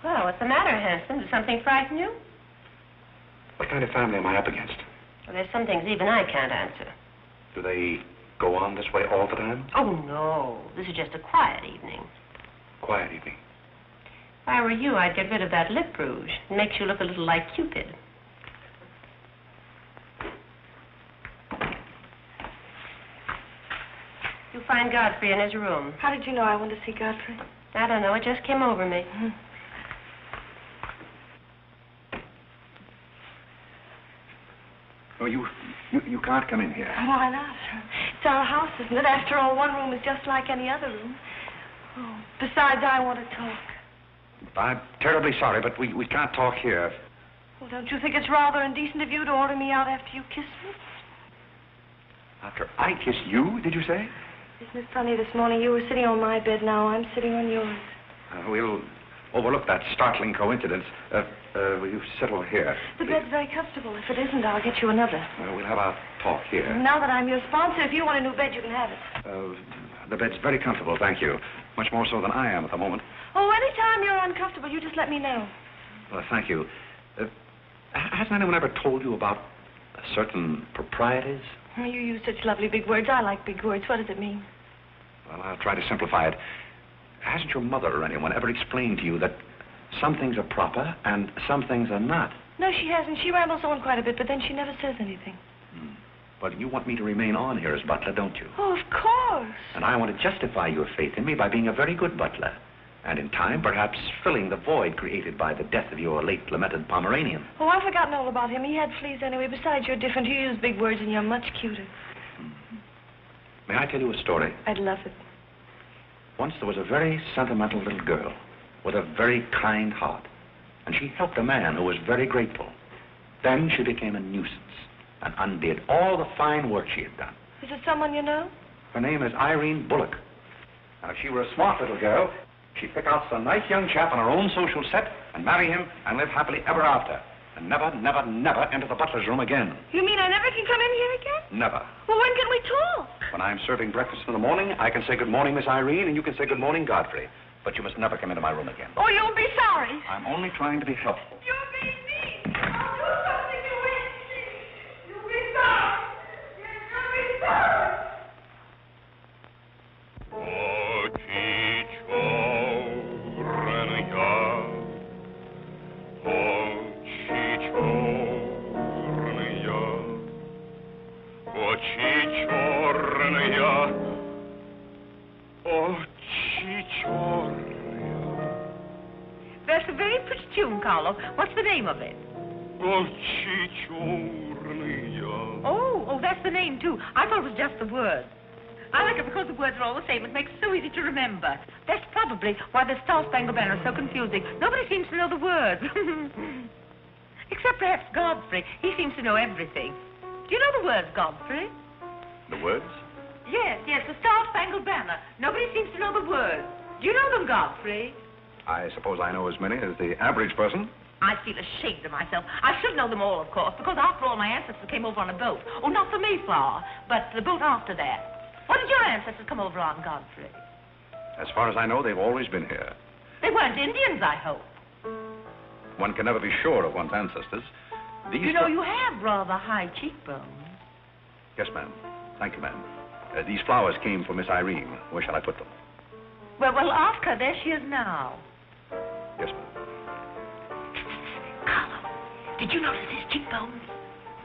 Well, what's the matter, handsome? Did something frighten you? What kind of family am I up against? Well, there's some things even I can't answer. Do they go on this way all the time? Oh, no. This is just a quiet evening. Quiet evening. If I were you, I'd get rid of that lip rouge. It makes you look a little like Cupid. You find Godfrey in his room. How did you know I wanted to see Godfrey? I don't know. It just came over me. Oh, you can't come in here. Why not? It's our house, isn't it? After all, one room is just like any other room. Oh, besides, I want to talk. I'm terribly sorry, but we can't talk here. Well, don't you think it's rather indecent of you to order me out after you kiss me? After I kiss you, did you say? Isn't it funny, this morning you were sitting on my bed, now I'm sitting on yours. We'll overlook that startling coincidence. Will you settle here? The bed's very comfortable. If it isn't, I'll get you another. We'll have our talk here. Now that I'm your sponsor, if you want a new bed, you can have it. The bed's very comfortable, thank you. Much more so than I am at the moment. Oh, anytime you're uncomfortable, you just let me know. Well, thank you. Hasn't anyone ever told you about certain proprieties? You use such lovely big words. I like big words. What does it mean? Well, I'll try to simplify it. Hasn't your mother or anyone ever explained to you that some things are proper and some things are not? No, she hasn't. She rambles on quite a bit, but then she never says anything. But you want me to remain on here as butler, don't you? Oh, of course. And I want to justify your faith in me by being a very good butler. And in time, perhaps filling the void created by the death of your late lamented Pomeranian. Oh, I've forgotten all about him. He had fleas anyway. Besides, you're different. You use big words and you're much cuter. May I tell you a story? I'd love it. Once there was a very sentimental little girl with a very kind heart. And she helped a man who was very grateful. Then she became a nuisance and undid all the fine work she had done. Is it someone you know? Her name is Irene Bullock. Now, if she were a smart little girl, she'd pick out some nice young chap on her own social set and marry him and live happily ever after. And never, never, never enter the butler's room again. You mean I never can come in here again? Never. Well, when can we talk? When I'm serving breakfast in the morning, I can say good morning, Miss Irene, and you can say good morning, Godfrey. But you must never come into my room again. Oh, you'll be sorry. I'm only trying to be helpful. You're being mean. I'll do something you won't see. You'll be sorry. You'll be sorry. That's a very pretty tune, Carole. What's the name of it? Oh, that's the name, too. I thought it was just the words. I like it because the words are all the same. It makes it so easy to remember. That's probably why the Star Spangled Banner is so confusing. Nobody seems to know the words. Except perhaps Godfrey. He seems to know everything. Do you know the words, Godfrey? The words? Yes, the Star Spangled Banner. Nobody seems to know the words. Do you know them, Godfrey? I suppose I know as many as the average person. I feel ashamed of myself. I should know them all, of course, because after all, my ancestors came over on a boat. Oh, not the Mayflower, but the boat after that. What did your ancestors come over on, Godfrey? As far as I know, they've always been here. They weren't Indians, I hope. One can never be sure of one's ancestors. You know, you have rather high cheekbones. Yes, ma'am. Thank you, ma'am. These flowers came for Miss Irene. Where shall I put them? Well, ask her. There she is now. Yes, ma'am. Carlo, did you notice his cheekbones?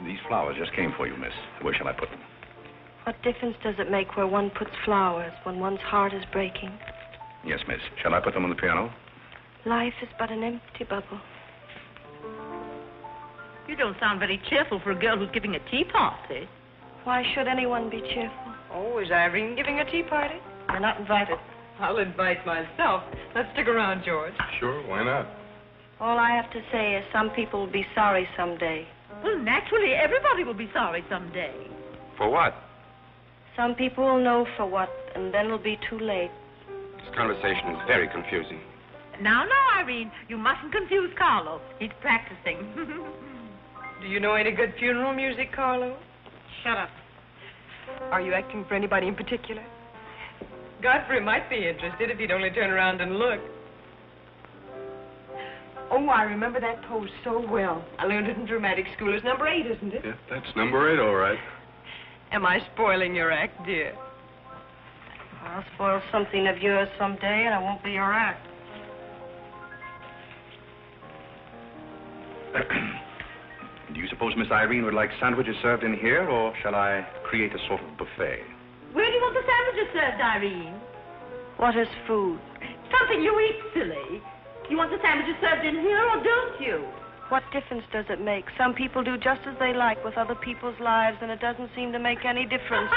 These flowers just came for you, miss. Where shall I put them? What difference does it make where one puts flowers when one's heart is breaking? Yes, miss. Shall I put them on the piano? Life is but an empty bubble. You don't sound very cheerful for a girl who's giving a tea party. Why should anyone be cheerful? Oh, is Irene giving a tea party? You're not invited. I'll invite myself. Let's stick around, George. Sure, why not? All I have to say is some people will be sorry someday. Well, naturally, everybody will be sorry someday. For what? Some people will know for what, and then it'll be too late. This conversation is very confusing. Now, Irene, you mustn't confuse Carlo. He's practicing. Do you know any good funeral music, Carlo? Shut up. Are you acting for anybody in particular? Godfrey might be interested if he'd only turn around and look. Oh, I remember that pose so well. I learned it in dramatic school. It's number 8, isn't it? Yeah, that's number 8, all right. Am I spoiling your act, dear? I'll spoil something of yours someday, and it won't be your act. Do you suppose Miss Irene would like sandwiches served in here, or shall I create a sort of buffet? Where do you want the sandwiches served, Irene? What is food? Something you eat, silly. You want the sandwiches served in here, or don't you? What difference does it make? Some people do just as they like with other people's lives, and it doesn't seem to make any difference.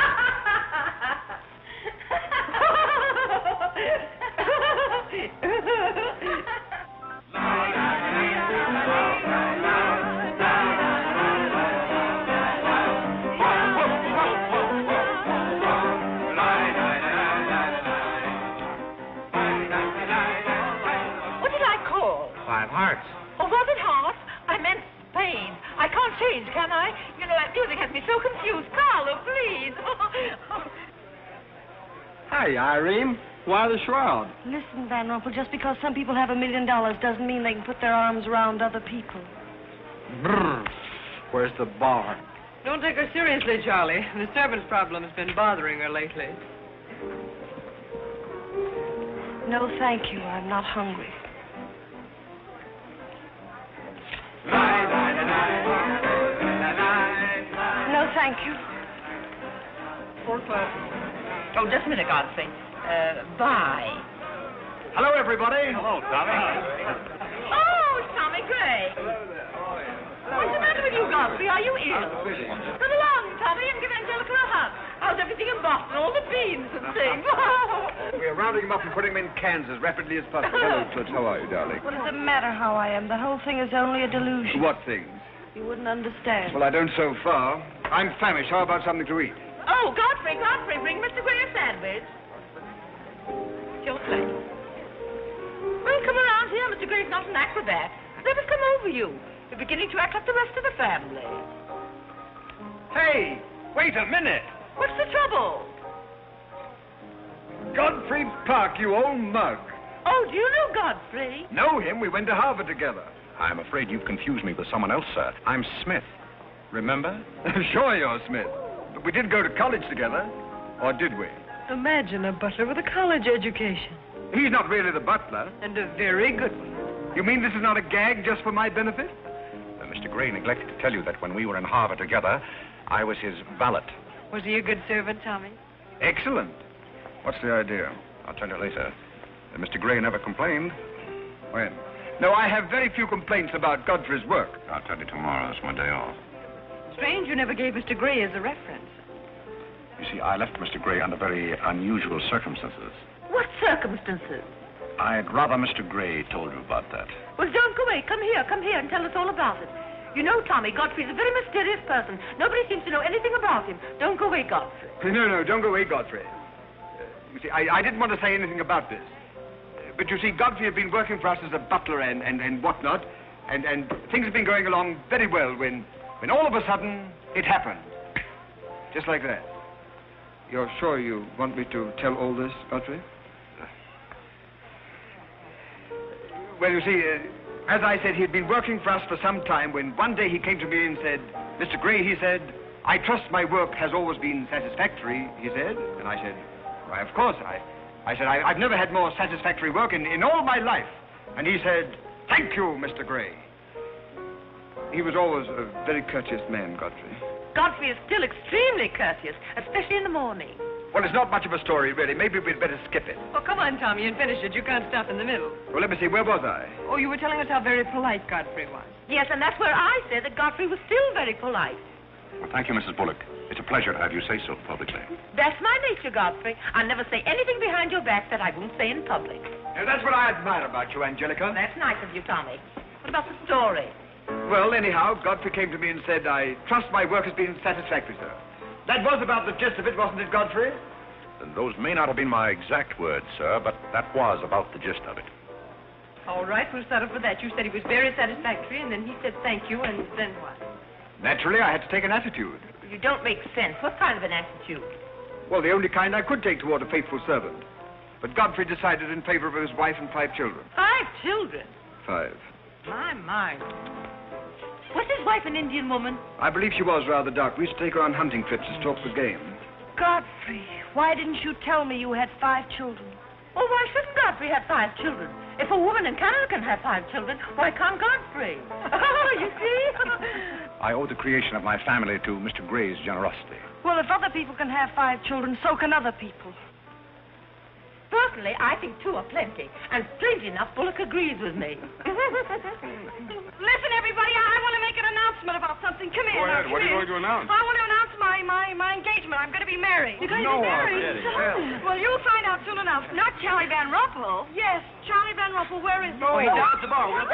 What did I call? 5 hearts. Oh, was it heart? I meant Spain. I can't change, can I? You know, that music has me so confused. Carlo, please. Hi, Irene. Why the shroud? Listen, Van Rumpel, just because some people have $1 million doesn't mean they can put their arms around other people. Brr. Where's the bar? Don't take her seriously, Charlie. The servant's problem has been bothering her lately. No, thank you. I'm not hungry. No, thank you. Oh, just a minute, Godfrey. Bye. Hello, everybody. Hello, Tommy. Oh, it's Tommy Gray. What's the matter with you, Godfrey? Are you ill? Come along, Tommy, and give Angelica a hug. How's everything in Boston? All the beans and things. We're rounding them up and putting them in cans as rapidly as possible. Hello, Toots. How are you, darling? What does it matter how I am? The whole thing is only a delusion. What things? You wouldn't understand. Well, I don't so far. I'm famished. How about something to eat? Oh, Godfrey, bring Mr. Gray a sandwich. Your place. Well, come around here. Mr. Gray's not an acrobat. Let us come over you. You're beginning to act like the rest of the family. Hey, wait a minute. What's the trouble? Godfrey Parke, you old mug. Oh, do you know Godfrey? Know him? We went to Harvard together. I'm afraid you've confused me with someone else, sir. I'm Smith. Remember? Sure you're Smith. But we did go to college together. Or did we? Imagine a butler with a college education. He's not really the butler. And a very good one. You mean this is not a gag just for my benefit? Mr. Gray neglected to tell you that when we were in Harvard together, I was his valet. Was he a good servant, Tommy? Excellent. What's the idea? I'll tell you later. Mr. Gray never complained. When? No, I have very few complaints about Godfrey's work. I'll tell you tomorrow. It's my day off. Strange you never gave Mr. Gray as a reference. You see, I left Mr. Gray under very unusual circumstances. What circumstances? I'd rather Mr. Gray told you about that. Well, don't go away. Come here and tell us all about it. You know, Tommy, Godfrey's a very mysterious person. Nobody seems to know anything about him. Don't go away, Godfrey. No, don't go away, Godfrey. You see, I didn't want to say anything about this. But you see, Godfrey had been working for us as a butler and whatnot, and things have been going along very well when all of a sudden it happened. Just like that. You're sure you want me to tell all this, Godfrey? Well, you see, as I said, he'd been working for us for some time when one day he came to me and said, Mr. Gray, he said, I trust my work has always been satisfactory, he said. And I said, why, of course. I said, I've never had more satisfactory work in all my life. And he said, thank you, Mr. Gray. He was always a very courteous man, Godfrey. Godfrey is still extremely courteous, especially in the morning. Well, it's not much of a story, really. Maybe we'd better skip it. Oh, come on, Tommy, and finish it. You can't stop in the middle. Well, let me see. Where was I? Oh, you were telling us how very polite Godfrey was. Yes, and that's where I said that Godfrey was still very polite. Well, thank you, Mrs. Bullock. It's a pleasure to have you say so publicly. That's my nature, Godfrey. I'll never say anything behind your back that I won't say in public. Now, that's what I admire about you, Angelica. That's nice of you, Tommy. What about the story? Well, anyhow, Godfrey came to me and said, I trust my work has been satisfactory, sir. That was about the gist of it, wasn't it, Godfrey? Those may not have been my exact words, sir, but that was about the gist of it. All right, we'll settle for that. You said he was very satisfactory, and then he said thank you, and then what? Naturally, I had to take an attitude. You don't make sense. What kind of an attitude? Well, the only kind I could take toward a faithful servant. But Godfrey decided in favor of his wife and 5 children. 5 children? 5. My. Was his wife an Indian woman? I believe she was rather dark. We used to take her on hunting trips to stalk the game. Godfrey, why didn't you tell me you had 5 children? Oh, why shouldn't Godfrey have 5 children? If a woman in Canada can have 5 children, why can't Godfrey? Oh, you see? I owe the creation of my family to Mr. Gray's generosity. Well, if other people can have 5 children, so can other people. Personally, I think 2 are plenty. And strangely enough, Bullock agrees with me. Listen, everybody, I want to make an announcement about something. Come here. Go ahead. What are you going to announce? I want to announce my engagement. I'm going to be married. You're going to be married? Well, you'll find out soon enough. Not Charlie Van Rumpel. Yes, Charlie Van Rumpel. Where is he? Oh, he's down at the bar. Come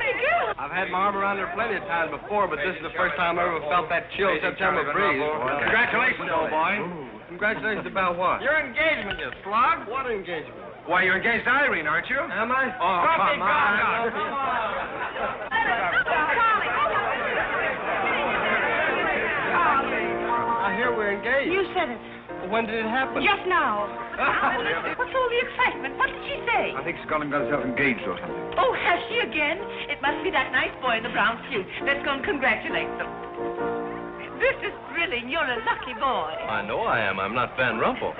here. I've had my arm around her plenty of times before, but this is the first time I ever felt that chill September breeze. Congratulations, old boy. Congratulations about what? Your engagement, you slug. What engagement? Why, you're engaged to Irene, aren't you? Am I? Oh, come on. I hear we're engaged. You said it. When did it happen? Just now. What's all the excitement? What did she say? I think Scotland got herself engaged or something. Oh, has she again? It must be that nice boy in the brown suit. Let's go and congratulate them. This is thrilling. You're a lucky boy. I know I am. I'm not Van Rumpel.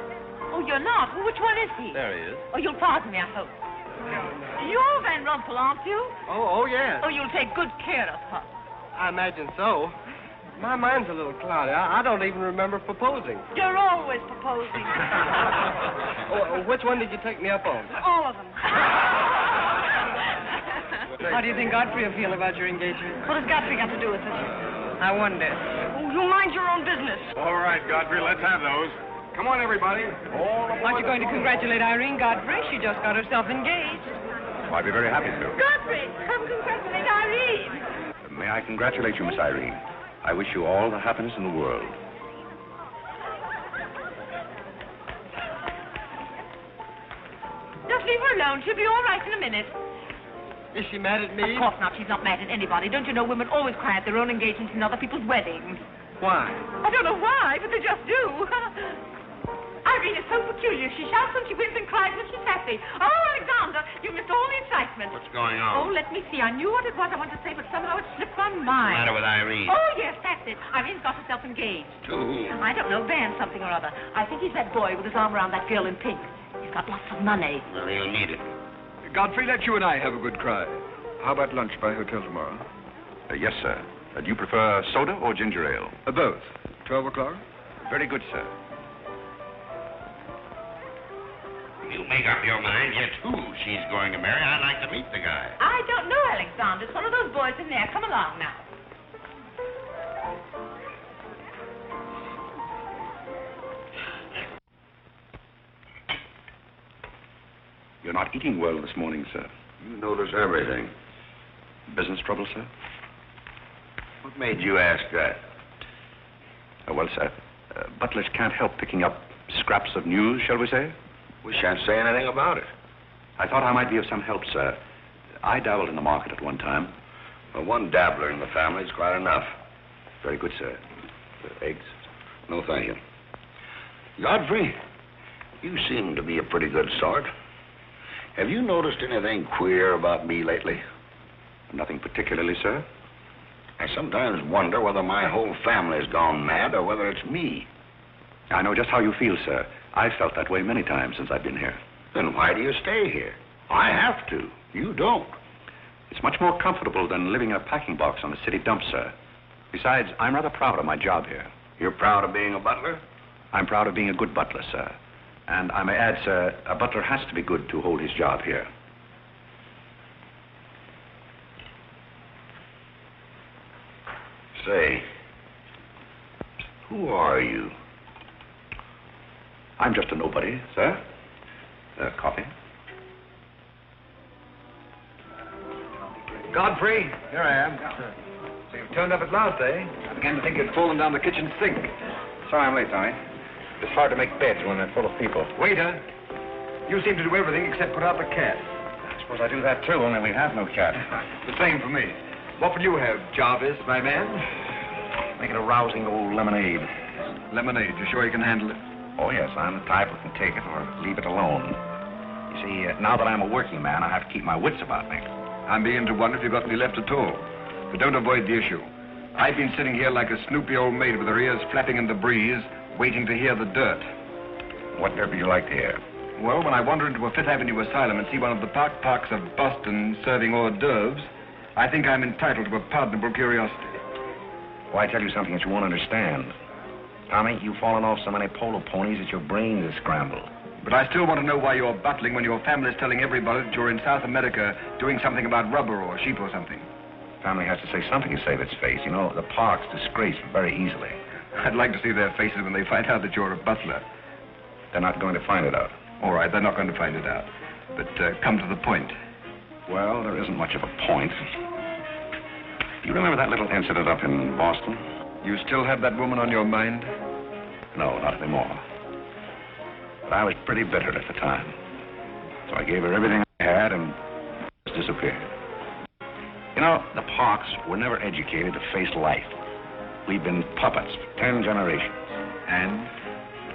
Oh, you're not? Well, which one is he? There he is. Oh, you'll pardon me, I hope. You're Van Rumpel, aren't you? Oh, yes. Oh, you'll take good care of her. I imagine so. My mind's a little cloudy. I don't even remember proposing. You're always proposing. Which one did you take me up on? All of them. How do you think Godfrey will feel about your engagement? What has Godfrey got to do with it? I wonder. Oh, you mind your own business. All right, Godfrey, let's have those. Come on, everybody. Aren't you going to congratulate Irene, Godfrey? She just got herself engaged. I'd be very happy to. Godfrey, come congratulate Irene. May I congratulate you, Miss Irene. I wish you all the happiness in the world. Just leave her alone. She'll be all right in a minute. Is she mad at me? Of course not. She's not mad at anybody. Don't you know women always cry at their own engagements and other people's weddings? Why? I don't know why, but they just do. Irene is so peculiar. She shouts when she wins and cries when she's happy. Oh, Alexander, you missed all the excitement. What's going Oh, on? let me see. I knew what it was I wanted to say, but somehow it slipped my What's the mind. matter with Irene? Oh, yes, that's it. Irene's got herself engaged. To who? I don't know, Van something or other. I think he's that boy with his arm around that girl in pink. He's got lots of money. Well, he'll need it. Godfrey, let you and I have a good cry. How about lunch by hotel tomorrow? Yes, sir. Do you prefer soda or ginger ale? Both. 12 o'clock? Very good, sir. You make up your mind yet who she's going to marry. I'd like to meet the guy. I don't know, Alexander. It's one of those boys in there. Come along now. You're not eating well this morning, sir. You notice everything. Business trouble, sir? What made you ask that? Well, sir, butlers can't help picking up scraps of news, shall we say? We shan't say anything about it. I thought I might be of some help, sir. I dabbled in the market at one time. Well, one dabbler in the family is quite enough. Very good, sir. Eggs? No, thank you. Godfrey, you seem to be a pretty good sort. Have you noticed anything queer about me lately? Nothing particularly, sir. I sometimes wonder whether my whole family's gone mad or whether it's me. I know just how you feel, sir. I've felt that way many times since I've been here. Then why do you stay here? I have to. You don't. It's much more comfortable than living in a packing box on the city dump, sir. Besides, I'm rather proud of my job here. You're proud of being a butler? I'm proud of being a good butler, sir. And I may add, sir, a butler has to be good to hold his job here. Say, who are you? I'm just a nobody, sir. Coffee? Godfrey, here I am. So you've turned up at last, eh? I began to think you'd fallen down the kitchen sink. Sorry I'm late, Tommy. It's hard to make beds when they're full of people. Waiter, you seem to do everything except put out the cat. I suppose I do that too, only we have no cat. The same for me. What will you have, Jarvis, my man? Make it a rousing old lemonade. Lemonade, you sure you can handle it? Oh, yes, I'm the type who can take it or leave it alone. You see, now that I'm a working man, I have to keep my wits about me. I'm beginning to wonder if you've got any left at all. But don't avoid the issue. I've been sitting here like a snoopy old maid with her ears flapping in the breeze, waiting to hear the dirt. What dirt would you like to hear? Well, when I wander into a Fifth Avenue asylum and see one of the Parks of Boston serving hors d'oeuvres, I think I'm entitled to a pardonable curiosity. Well, I tell you something that you won't understand. Tommy, you've fallen off so many polo ponies that your brains are scrambled. But I still want to know why you're butling when your family's telling everybody that you're in South America doing something about rubber or sheep or something. Family has to say something to save its face. You know, the Parks disgrace very easily. I'd like to see their faces when they find out that you're a butler. They're not going to find it out. All right, they're not going to find it out. But come to the point. Well, there isn't much of a point. Do you remember that little incident up in Boston? You still have that woman on your mind? No, not anymore. But I was pretty bitter at the time. So I gave her everything I had and just disappeared. You know, the Parks were never educated to face life. We've been puppets for 10 generations. And?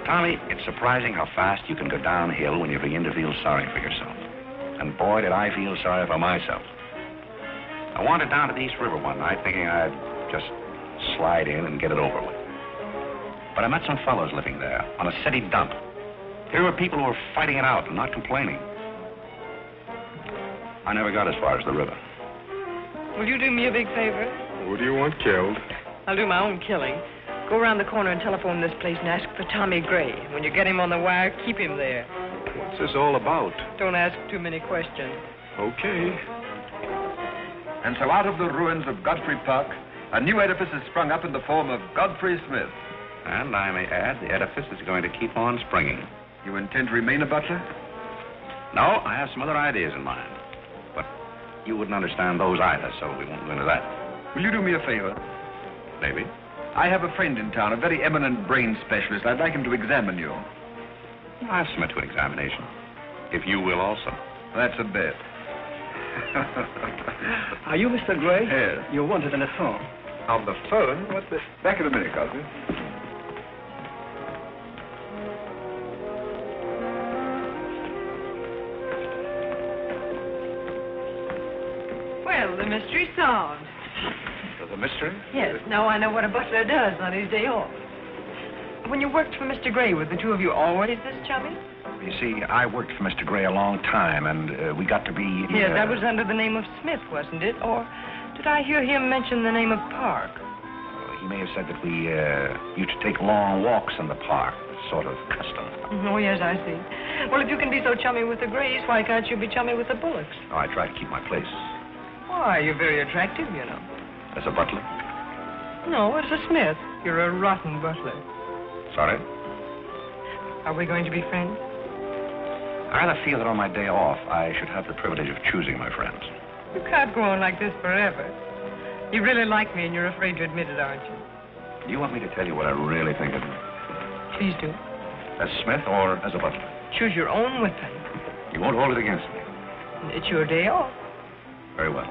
Tommy, it's surprising how fast you can go downhill when you begin to feel sorry for yourself. And boy, did I feel sorry for myself. I wandered down to the East River one night thinking I'd just slide in and get it over with. But I met some fellows living there on a city dump. Here were people who were fighting it out and not complaining. I never got as far as the river. Will you do me a big favor? Who do you want killed? I'll do my own killing. Go around the corner and telephone this place and ask for Tommy Gray. When you get him on the wire, keep him there. What's this all about? Don't ask too many questions. Okay. And so out of the ruins of Godfrey Park, a new edifice has sprung up in the form of Godfrey Smith. And I may add, the edifice is going to keep on springing. You intend to remain a butler? No, I have some other ideas in mind. But you wouldn't understand those either, so we won't go into that. Will you do me a favor? Maybe. I have a friend in town, a very eminent brain specialist. I'd like him to examine you. I'll submit to an examination. If you will also. That's a bet. Are you Mr. Gray? Yes. You're wanted on the phone. On the phone? What's this? Back in a minute, Godfrey. Well, the mystery's solved. The mystery? Yes, now I know what a butler does on his day off. When you worked for Mr. Gray, were the two of you always this chummy? You see, I worked for Mr. Gray a long time, and we got to be... Yes, that was under the name of Smith, wasn't it? Or did I hear him mention the name of Parke? He may have said that we used to take long walks in the park, sort of custom. Oh, yes, I see. Well, if you can be so chummy with the Grays, why can't you be chummy with the Bullocks? Oh, I try to keep my place. Why, you're very attractive, you know. As a butler? No, as a Smith. You're a rotten butler. Sorry? Are we going to be friends? I rather feel that on my day off, I should have the privilege of choosing my friends. You can't go on like this forever. You really like me, and you're afraid to admit it, aren't you? Do you want me to tell you what I really think of you? Please do. As Smith or as a butler? Choose your own weapon. You won't hold it against me. It's your day off. Very well.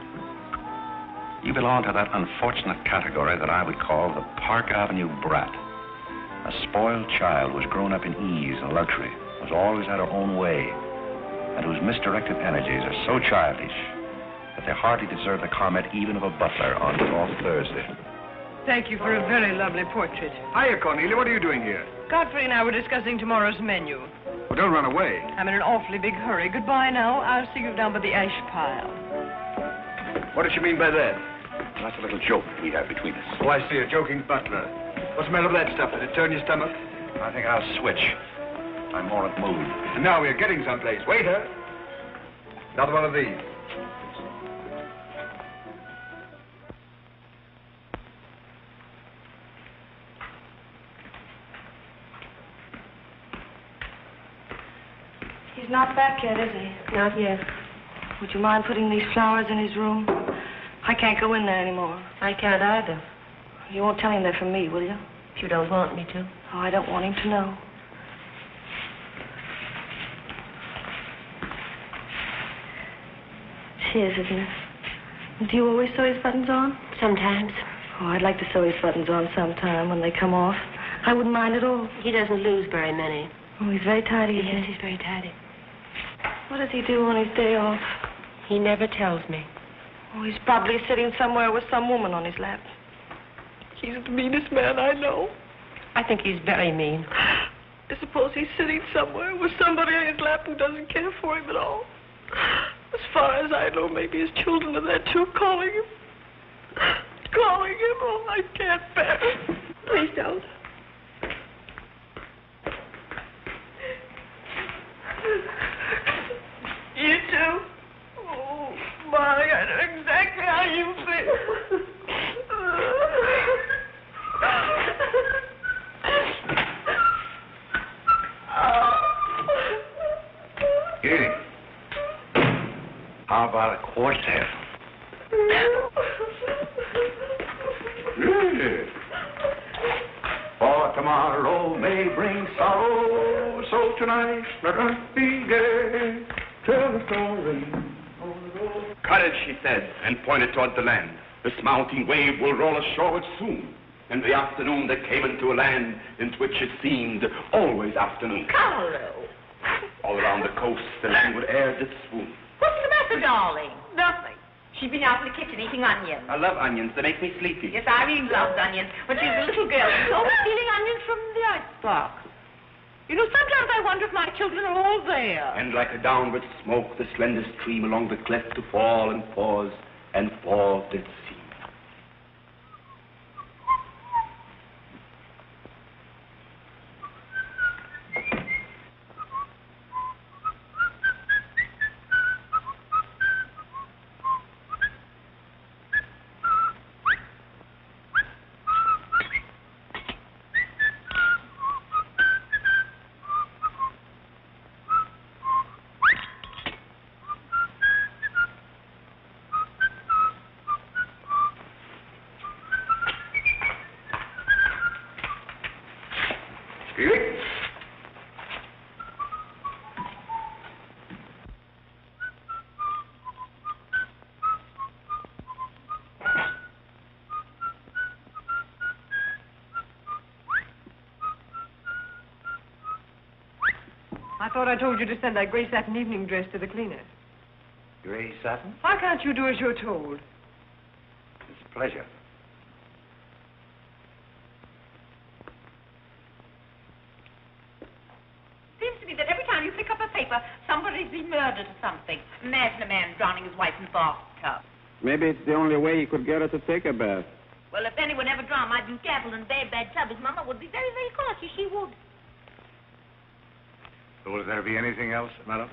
You belong to that unfortunate category that I would call the Park Avenue brat. A spoiled child who's grown up in ease and luxury, who's always had her own way, and whose misdirected energies are so childish that they hardly deserve the comment even of a butler on off Thursday. Thank you for a very lovely portrait. Hiya, Cornelia. What are you doing here? Godfrey and I were discussing tomorrow's menu. Well, don't run away. I'm in an awfully big hurry. Goodbye now. I'll see you down by the ash pile. What does she mean by that? That's a little joke we have between us. Oh, I see. A joking butler. What's the matter with that stuff? Did it turn your stomach? I think I'll switch. I'm more at mood. And now we're getting someplace. Waiter. Another one of these. He's not back yet, is he? Not yet. Would you mind putting these flowers in his room? I can't go in there anymore. I can't either. You won't tell him they're from me, will you? If you don't want me to. Oh, I don't want him to know. It's his, isn't it? Do you always sew his buttons on? Sometimes. Oh, I'd like to sew his buttons on sometime when they come off. I wouldn't mind at all. He doesn't lose very many. Oh, he's very tidy, isn't Yes, he? he's very tidy. What does he do on his day off? He never tells me. Oh, he's probably sitting somewhere with some woman on his lap. He's the meanest man I know. I think he's very mean. I suppose he's sitting somewhere with somebody on his lap who doesn't care for him at all. As far as I know, maybe his children are there too, calling him. Calling him. Oh, I can't bear it. Please don't. You too? Oh, Molly, I know exactly how you feel. Here. How about a quartet? For tomorrow may bring sorrow, so tonight let us be gay. Tell the story. Courage, she said, and pointed toward the land. This mounting wave will roll us shoreward soon. In the afternoon they came into a land in which it seemed always afternoon. Carole. All around the coast the languid air did swoon. What's the matter, darling? Nothing. She's been out in the kitchen eating onions. I love onions. They make me sleepy. Yes, Irene loves onions. When she was a little girl, she was always stealing onions from the icebox. You know, sometimes I wonder if my children are all there. And like a downward smoke, the slender stream along the cleft to fall and pause, and fall did seem. I thought I told you to send that gray satin evening dress to the cleaner. Gray satin? Why can't you do as you're told? It's a pleasure. Seems to me that every time you pick up a paper, somebody's been murdered or something. Imagine a man drowning his wife in the bathtub. Maybe it's the only way he could get her to take a bath. Well, if anyone ever drowned my Duke Apple in a bad tub, his mama would be very, very cautious. She would. Will there be anything else, madam?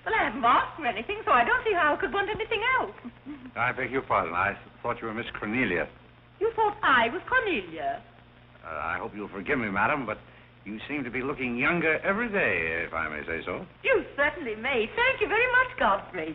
Well, I haven't asked for anything, so I don't see how I could want anything else. I beg your pardon. I thought you were Miss Cornelia. You thought I was Cornelia? I hope you'll forgive me, madam, but you seem to be looking younger every day, if I may say so. You certainly may. Thank you very much, Godfrey.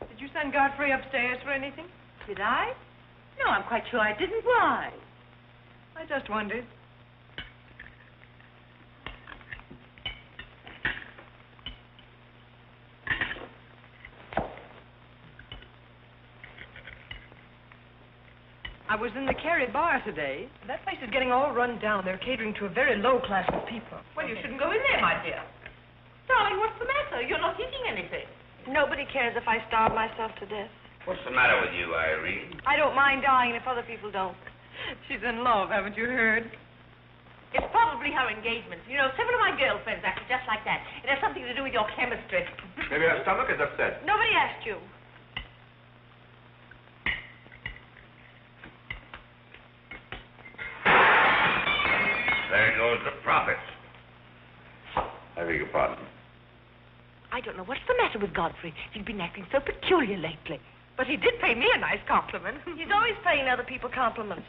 Did you send Godfrey upstairs for anything? Did I? No, I'm quite sure I didn't. Why? I just wondered. I was in the Carrie bar today. That place is getting all run down. They're catering to a very low class of people. Well, you shouldn't go in there, my dear. Darling, what's the matter? You're not eating anything. Nobody cares if I starve myself to death. What's the matter with you, Irene? I don't mind dying if other people don't. She's in love, haven't you heard? It's probably her engagement. You know, several of my girlfriends acted just like that. It has something to do with your chemistry. Maybe her stomach is upset. Nobody asked you. There goes the profits. I beg your pardon. I don't know what's the matter with Godfrey. He's been acting so peculiar lately. But he did pay me a nice compliment. He's always paying other people compliments.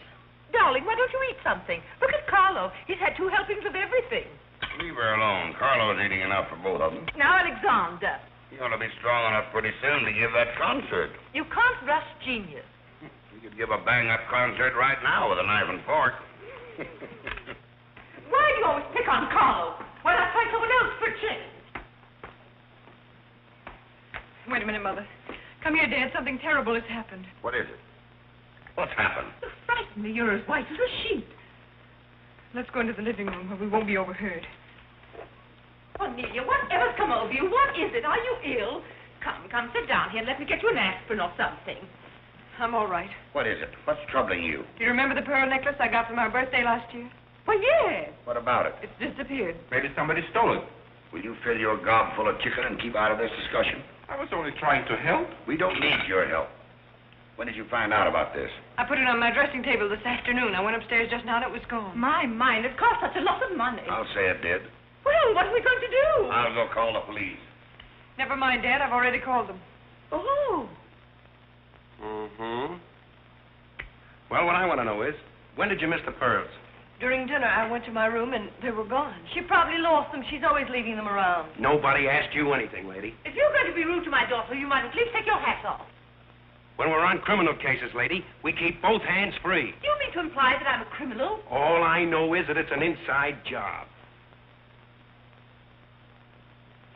Darling, why don't you eat something? Look at Carlo. He's had 2 helpings of everything. Leave her alone. Carlo's eating enough for both of them. Now, Alexander. You ought to be strong enough pretty soon to give that concert. You can't rush genius. You could give a bang-up concert right now with a knife and fork. Why do you always pick on Carlo? Why not try someone else for a change? Wait a minute, Mother. Come here, Dad. Something terrible has happened. What is it? What's happened? You frighten me. You're as white as a sheet. Let's go into the living room where we won't be overheard. Cornelia, whatever's come over you? What is it? Are you ill? Come, sit down here and let me get you an aspirin or something. I'm all right. What is it? What's troubling you? Do you remember the pearl necklace I got for my birthday last year? Why, yes. What about it? It's disappeared. Maybe somebody stole it. Will you fill your gob full of chicken and keep out of this discussion? I was only trying to help. We don't need your help. When did you find out about this? I put it on my dressing table this afternoon. I went upstairs just now and it was gone. My mind, it cost such a lot of money. I'll say it did. Well, what are we going to do? I'll go call the police. Never mind, Dad. I've already called them. Oh. Mm-hmm. Well, what I want to know is, when did you miss the pearls? During dinner, I went to my room and they were gone. She probably lost them. She's always leaving them around. Nobody asked you anything, lady. If you're going to be rude to my daughter, you might at least take your hat off. When we're on criminal cases, lady, we keep both hands free. Do you mean to imply that I'm a criminal? All I know is that it's an inside job.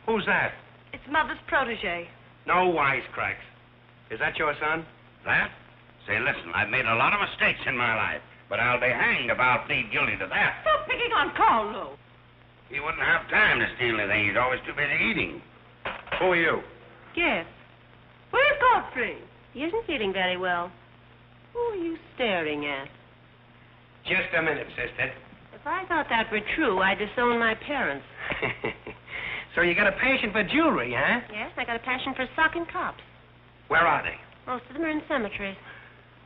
Who's that? It's Mother's protege. No wisecracks. Is that your son? That? Say, listen, I've made a lot of mistakes in my life, but I'll be hanged if I'll plead guilty to that. Stop picking on Carlo. He wouldn't have time to steal anything. He's always too busy eating. Who are you? Yes. Where's Godfrey? He isn't feeling very well. Who are you staring at? Just a minute, sister. If I thought that were true, I'd disown my parents. So you got a passion for jewelry, huh? Yes, I got a passion for socking cops. Where are they? Most of them are in cemeteries.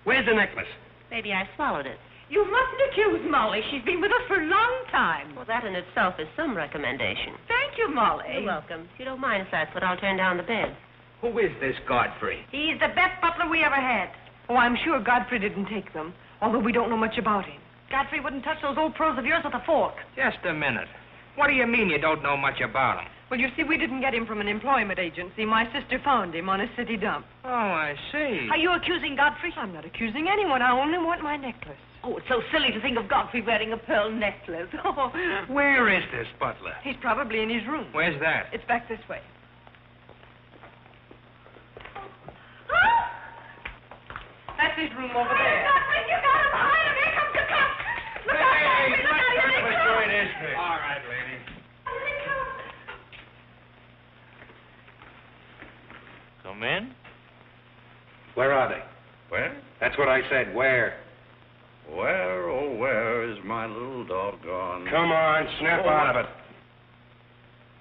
Where's the necklace? Maybe I swallowed it. You mustn't accuse Molly. She's been with us for a long time. Well, that in itself is some recommendation. Thank you, Molly. You're welcome. If you don't mind, if that's what, I'll turn down the bed. Who is this Godfrey? He's the best butler we ever had. Oh, I'm sure Godfrey didn't take them, although we don't know much about him. Godfrey wouldn't touch those old pearls of yours with a fork. Just a minute. What do you mean you don't know much about him? Well, you see, we didn't get him from an employment agency. My sister found him on a city dump. Oh, I see. Are you accusing Godfrey? I'm not accusing anyone. I only want my necklace. Oh, it's so silly to think of Godfrey wearing a pearl necklace. Oh. Where is this butler? He's probably in his room. Where's that? It's back this way. That's his room over there. Godfrey, you got him! Hire him! Here comes the cop! Look out, Godfrey! Look out, what kind of a here joint they is this? All right, lady. Come in. Where are they? Where? That's what I said. Where? Where, oh, where is my little doggone? Come on, snap out of it.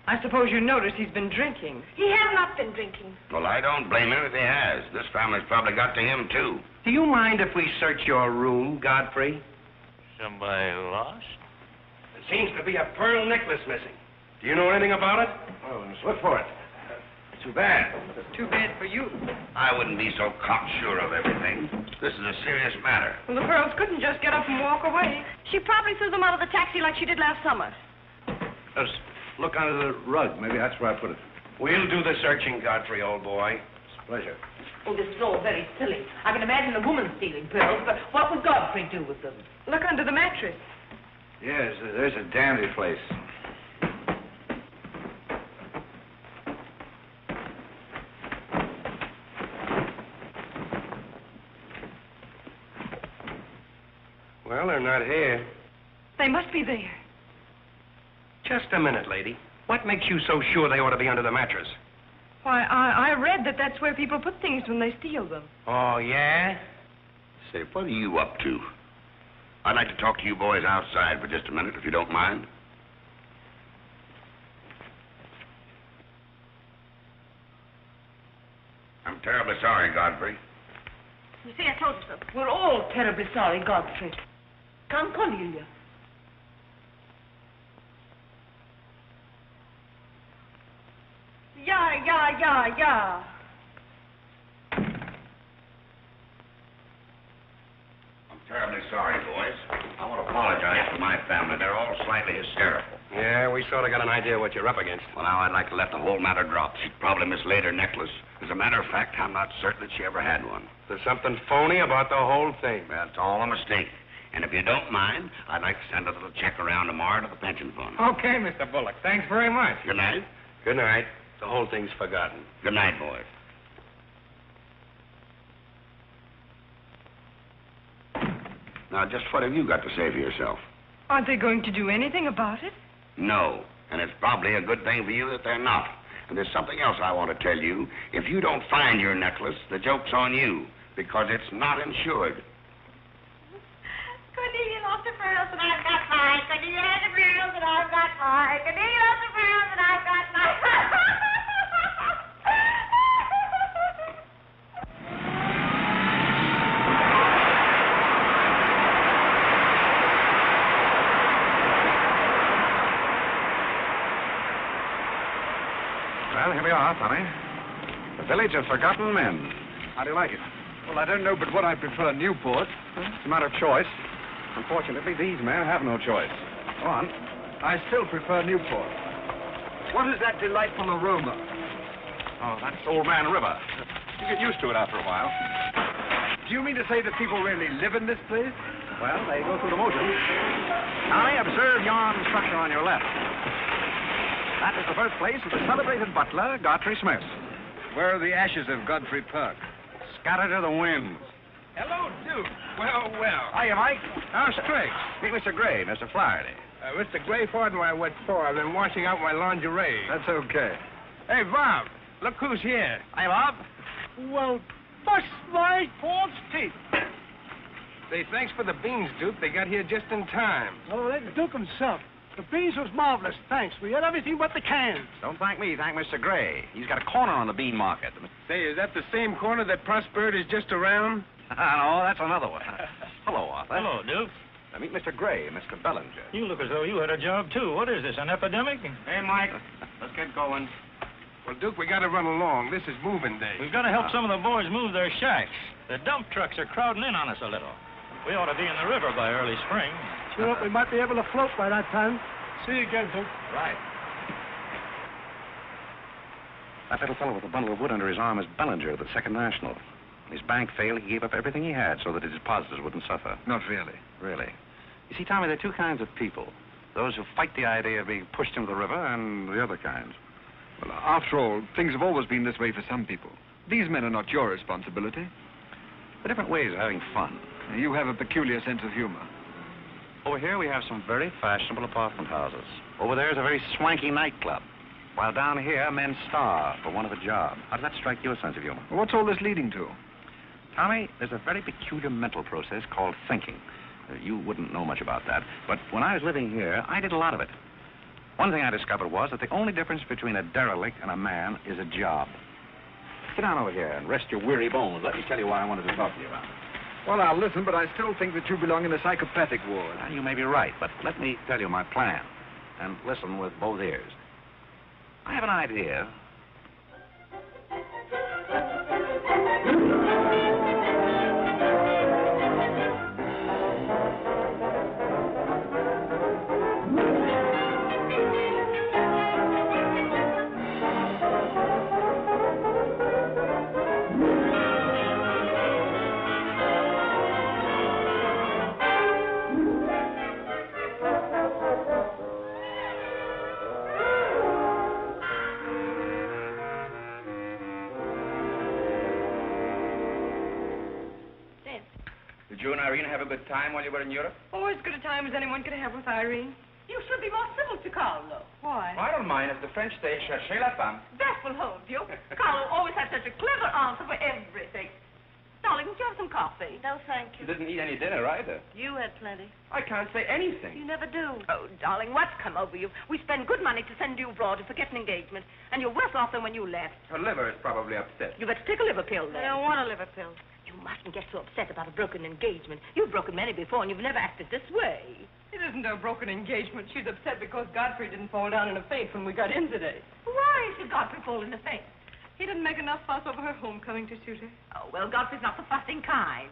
I suppose you noticed he's been drinking. He has not been drinking. Well, I don't blame him if he has. This family's probably got to him, too. Do you mind if we search your room, Godfrey? Somebody lost? There seems to be a pearl necklace missing. Do you know anything about it? Oh, let's look for it. Too bad. Too bad for you. I wouldn't be so cocksure of everything. This is a serious matter. Well, the pearls couldn't just get up and walk away. She probably threw them out of the taxi like she did last summer. Let's look under the rug. Maybe that's where I put it. We'll do the searching, Godfrey, old boy. It's a pleasure. Oh, this is all very silly. I can imagine a woman stealing pearls, but what would Godfrey do with them? Look under the mattress. Yes, there's a dandy place. Well, they're not here. They must be there. Just a minute, lady. What makes you so sure they ought to be under the mattress? Why, I read that that's where people put things when they steal them. Oh, yeah? Say, what are you up to? I'd like to talk to you boys outside for just a minute, if you don't mind. I'm terribly sorry, Godfrey. You see, I told you so. We're all terribly sorry, Godfrey. Come, Cornelia. Yeah. I'm terribly sorry, boys. I want to apologize to my family. They're all slightly hysterical. Yeah, we sort of got an idea what you're up against. Well, now I'd like to let the whole matter drop. She probably mislaid her necklace. As a matter of fact, I'm not certain that she ever had one. There's something phony about the whole thing. Well, it's all a mistake. And if you don't mind, I'd like to send a little check around tomorrow to the pension fund. Okay, Mr. Bullock. Thanks very much. Good night. Good night. The whole thing's forgotten. Good night, boys. Now, just what have you got to say for yourself? Aren't they going to do anything about it? No. And it's probably a good thing for you that they're not. And there's something else I want to tell you. If you don't find your necklace, the joke's on you, because it's not insured. Cornelia lost her pearls and I've got mine. Cornelia has her pearls and I've got mine. Cornelia lost her pearls and I've got mine. Well, here we are, Tommy. The Village of Forgotten Men. How do you like it? Well, I don't know but what I prefer Newport. It's a matter of choice. Unfortunately, these men have no choice. Go on. I still prefer Newport. What is that delightful aroma? Oh, that's Old Man River. You get used to it after a while. Do you mean to say that people really live in this place? Well, they go through the motions. Tommy, observe yon structure on your left. That is the birthplace of the celebrated butler, Godfrey Smith. Where are the ashes of Godfrey Parke? Scattered to the winds. Hello, Duke. Well, well. Hiya, Mike. How's tricks? Meet Mr. Gray, Mr. Flaherty. Mr. Gray, pardon my wet floor. I've been washing out my lingerie. That's okay. Hey, Bob, look who's here. Hi, Bob. Well, bust my false teeth. Say, thanks for the beans, Duke. They got here just in time. Oh, that Duke himself. The beans was marvelous, thanks. We had everything but the cans. Don't thank me, thank Mr. Gray. He's got a corner on the bean market. Say, is that the same corner that Prosperity is just around? No, that's another one. Hello, Arthur. Hello, Duke. Meet Mr. Gray, Mr. Bellinger. You look as though you had a job, too. What is this, an epidemic? Hey, Mike, let's get going. Well, Duke, we got to run along. This is moving day. We've got to help some of the boys move their shacks. The dump trucks are crowding in on us a little. We ought to be in the river by early spring. Sure, we might be able to float by that time. See you again, Duke. Right. That little fellow with the bundle of wood under his arm is Bellinger of the Second National. When his bank failed, he gave up everything he had so that his depositors wouldn't suffer. Not really. Really. You see, Tommy, there are two kinds of people. Those who fight the idea of being pushed into the river and the other kinds. Well, after all, things have always been this way for some people. These men are not your responsibility. They're different ways of having fun. You have a peculiar sense of humor. Over here we have some very fashionable apartment houses. Over there is a very swanky nightclub. While down here, men starve for want of a job. How does that strike your sense of humor? Well, what's all this leading to? Tommy, there's a very peculiar mental process called thinking. You wouldn't know much about that, but when I was living here, I did a lot of it. One thing I discovered was that the only difference between a derelict and a man is a job. Sit down over here and rest your weary bones. Let me tell you why I wanted to talk to you about it. Well, I'll listen, but I still think that you belong in the psychopathic ward. Well, you may be right, but let me tell you my plan. And listen with both ears. I have an idea. Did you and Irene have a good time while you were in Europe? Oh, as good a time as anyone could have with Irene. You should be more civil to Carole. Why? I don't mind if the French say cherchez la femme. That will hold you. Carole always has such a clever answer for everything. Darling, would you have some coffee? No, thank You you. didn't eat any dinner either. You had plenty. I can't say anything. You never do. Oh, darling, what's come over you? We spend good money to send you abroad to forget an engagement, and you're worse off than when you left. Her liver is probably upset. You better take a liver pill I then. don't want a liver pill. You mustn't get so upset about a broken engagement. You've broken many before, and you've never acted this way. It isn't a broken engagement. She's upset because Godfrey didn't fall down in a faint when we got in today. Why should Godfrey fall in a faint? He didn't make enough fuss over her homecoming to suit her. Oh, well, Godfrey's not the fussing kind.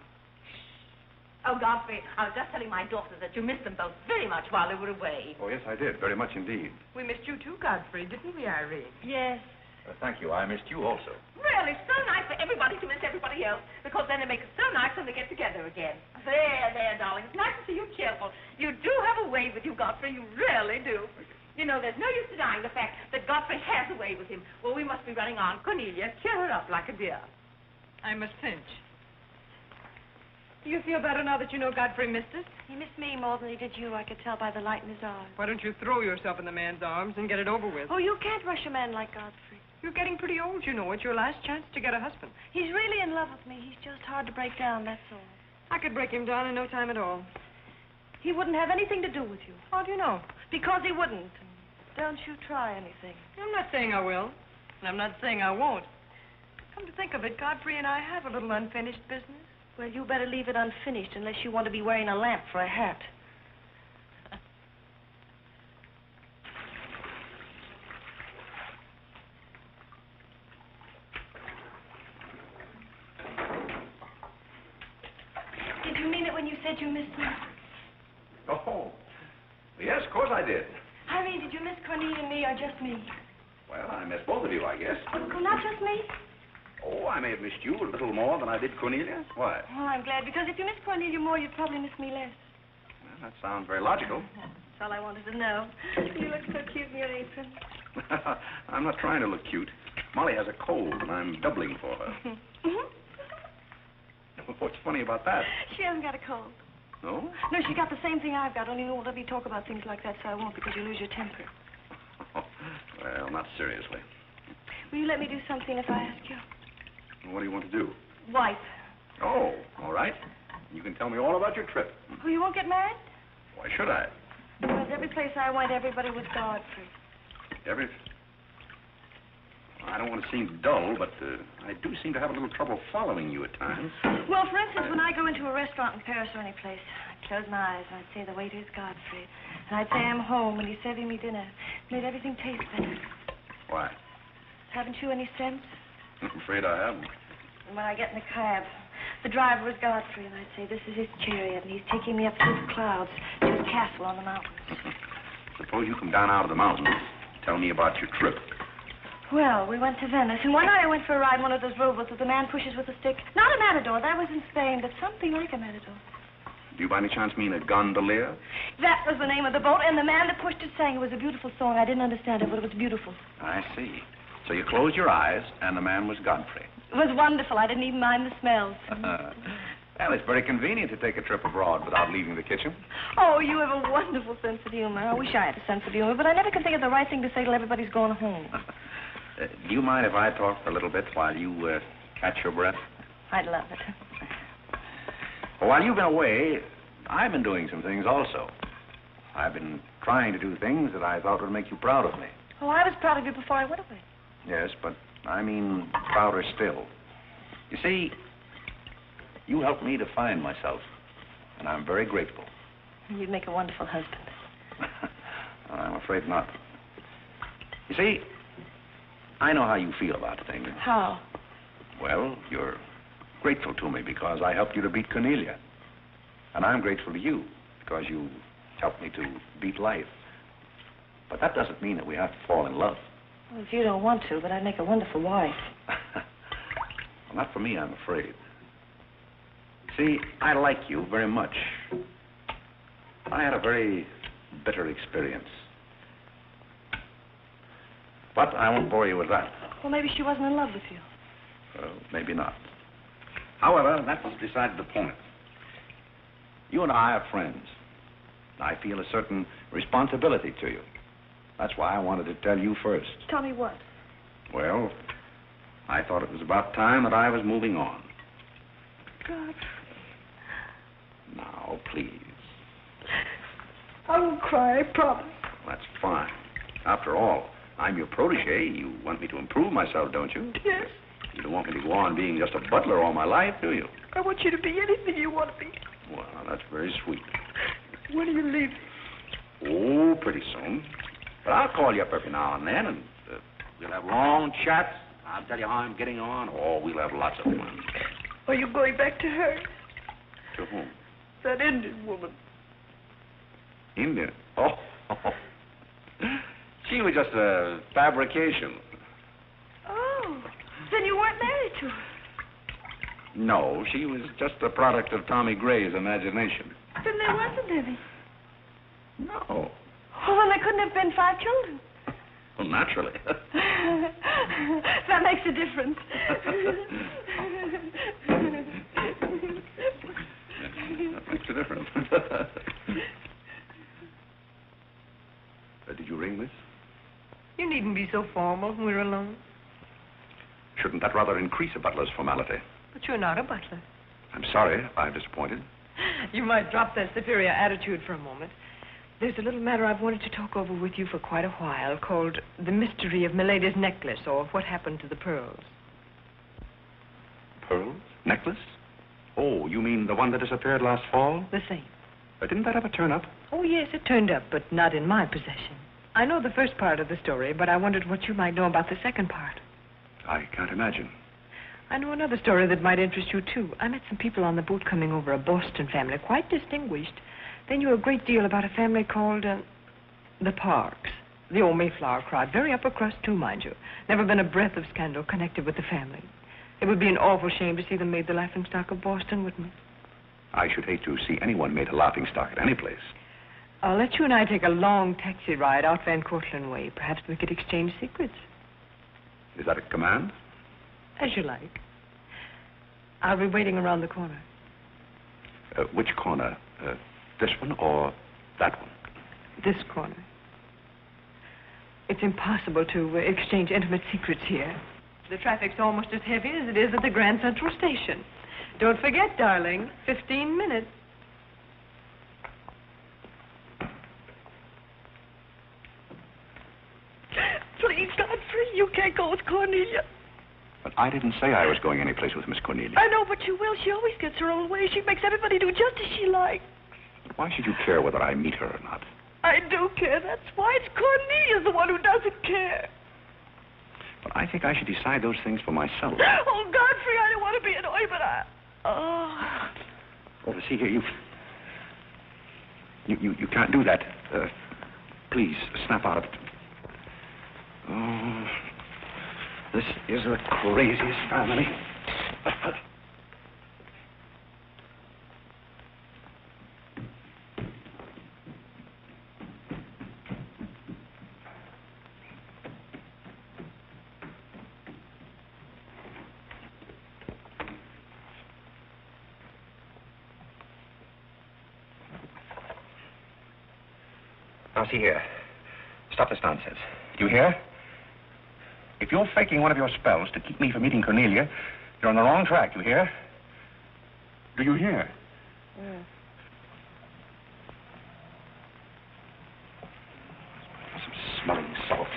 Oh, Godfrey, I was just telling my daughters that you missed them both very much while they were away. Oh, yes, I did. Very much indeed. We missed you too, Godfrey, didn't we, Irene? Yes. Thank you. I missed you also. Really, so nice for everybody to miss everybody else, because then it makes it so nice when they get together again. There, darling. It's nice to see you cheerful. You do have a way with you, Godfrey. You really do. You know, there's no use denying the fact that Godfrey has a way with him. Well, we must be running on. Cornelia, cheer her up like a dear. I must pinch. Do you feel better now that you know Godfrey missed us? He missed me more than he did you. I could tell by the light in his eyes. Why don't you throw yourself in the man's arms and get it over with? Oh, you can't rush a man like Godfrey. You're getting pretty old, you know. It's your last chance to get a husband. He's really in love with me. He's just hard to break down, that's all. I could break him down in no time at all. He wouldn't have anything to do with you. How do you know? Because he wouldn't. Don't you try anything. I'm not saying I will, and I'm not saying I won't. Come to think of it, Godfrey and I have a little unfinished business. Well, you better leave it unfinished unless you want to be wearing a lamp for a hat. Did you mean it when you said you missed me? Oh, yes, of course I did. Irene, did you miss Cornelia and me or just me? Well, I missed both of you, I guess. Oh, not just me? Oh, I may have missed you a little more than I did Cornelia. Why? Oh, I'm glad, because if you miss Cornelia more, you'd probably miss me less. Well, that sounds very logical. That's all I wanted to know. You look so cute in your apron. I'm not trying to look cute. Molly has a cold, and I'm doubling for her. What's funny about that? She hasn't got a cold. No? No, she got the same thing I've got, only you won't let me talk about things like that, so I won't, because you lose your temper. Well, not seriously. Will you let me do something if I ask you? What do you want to do? Wife. Oh, all right. You can tell me all about your trip. Oh, you won't get married? Why should I? Because every place I went, everybody was Godfrey. I don't want to seem dull, but I do seem to have a little trouble following you at times. Well, for instance, when I go into a restaurant in Paris or any place, I'd close my eyes and I'd say, the waiter is Godfrey. And I'd say I'm home and he's serving me dinner. Made everything taste better. Why? Haven't you any sense? I'm afraid I haven't. And when I get in the cab, the driver was Godfrey, and I'd say, this is his chariot, and he's taking me up through the clouds to his castle on the mountains. Suppose you come down out of the mountains. Tell me about your trip. Well, we went to Venice, and one night I went for a ride in one of those rowboats that the man pushes with a stick. Not a matador, that was in Spain, but something like a matador. Do you by any chance mean a gondolier? That was the name of the boat, and the man that pushed it sang. It was a beautiful song. I didn't understand it, but it was beautiful. I see. So you closed your eyes, and the man was Godfrey. It was wonderful. I didn't even mind the smells. Well, it's very convenient to take a trip abroad without leaving the kitchen. Oh, you have a wonderful sense of humor. I wish I had a sense of humor, but I never can think of the right thing to say till everybody's gone home. Do you mind if I talk for a little bit while you catch your breath? I'd love it. Well, while you've been away, I've been doing some things also. I've been trying to do things that I thought would make you proud of me. Oh, I was proud of you before I went away. Yes, but I mean prouder still. You see, you helped me to find myself, and I'm very grateful. You'd make a wonderful husband. I'm afraid not. You see, I know how you feel about things. How? Well, you're grateful to me because I helped you to beat Cornelia. And I'm grateful to you because you helped me to beat life. But that doesn't mean that we have to fall in love. Well, if you don't want to, but I'd make a wonderful wife. Well, not for me, I'm afraid. See, I like you very much. I had a very bitter experience. But I won't bore you with that. Well, maybe she wasn't in love with you. Well, maybe not. However, that's beside the point. You and I are friends. I feel a certain responsibility to you. That's why I wanted to tell you first. Tell me what? Well, I thought it was about time that I was moving on. God. Now, please. I won't cry, I promise. That's fine. After all, I'm your protege. You want me to improve myself, don't you? Yes. You don't want me to go on being just a butler all my life, do you? I want you to be anything you want to be. Well, that's very sweet. When are you leaving? Oh, pretty soon. But I'll call you up every now and then, and we'll have long chats. I'll tell you how I'm getting on. Oh, we'll have lots of fun. Are you going back to her? To whom? That Indian woman. Indian? Oh. She was just a fabrication. Oh, then you weren't married to her. No, she was just the product of Tommy Gray's imagination. Then there wasn't any. No. Oh, well, there couldn't have been 5 children. Well, naturally. That makes a difference. That makes a difference. Did you ring, miss? You needn't be so formal when we're alone. Shouldn't that rather increase a butler's formality? But you're not a butler. I'm sorry if I'm disappointed. You might drop that superior attitude for a moment. There's a little matter I've wanted to talk over with you for quite a while, called The Mystery of Milady's Necklace, or What Happened to the Pearls. Pearls? Necklace? Oh, you mean the one that disappeared last fall? The same. Didn't that ever turn up? Oh, yes, it turned up, but not in my possession. I know the first part of the story, but I wondered what you might know about the second part. I can't imagine. I know another story that might interest you, too. I met some people on the boat coming over, a Boston family, quite distinguished. They knew a great deal about a family called, the Parkes. The old Mayflower crowd, very upper crust, too, mind you. Never been a breath of scandal connected with the family. It would be an awful shame to see them made the laughingstock of Boston, wouldn't it? I should hate to see anyone made a laughingstock at any place. I'll let you and I take a long taxi ride out Van Cortlandt way. Perhaps we could exchange secrets. Is that a command? As you like. I'll be waiting around the corner. Which corner? This one or that one? This corner. It's impossible to exchange intimate secrets here. The traffic's almost as heavy as it is at the Grand Central Station. Don't forget, darling, 15 minutes. Please, Godfrey, you can't go with Cornelia. But I didn't say I was going anyplace with Miss Cornelia. I know, but you will. She always gets her own way. She makes everybody do just as she likes. Why should you care whether I meet her or not? I do care. That's why. It's Cornelia's the one who doesn't care. But I think I should decide those things for myself. Oh, Godfrey, I don't want to be annoyed, but I... Oh, see here, you can't do that. Please, snap out of it. Oh, this is the craziest family. Now, see here. Stop this nonsense. You hear? If you're faking one of your spells to keep me from meeting Cornelia, you're on the wrong track, you hear? Do you hear? Yeah. Some smelling salt.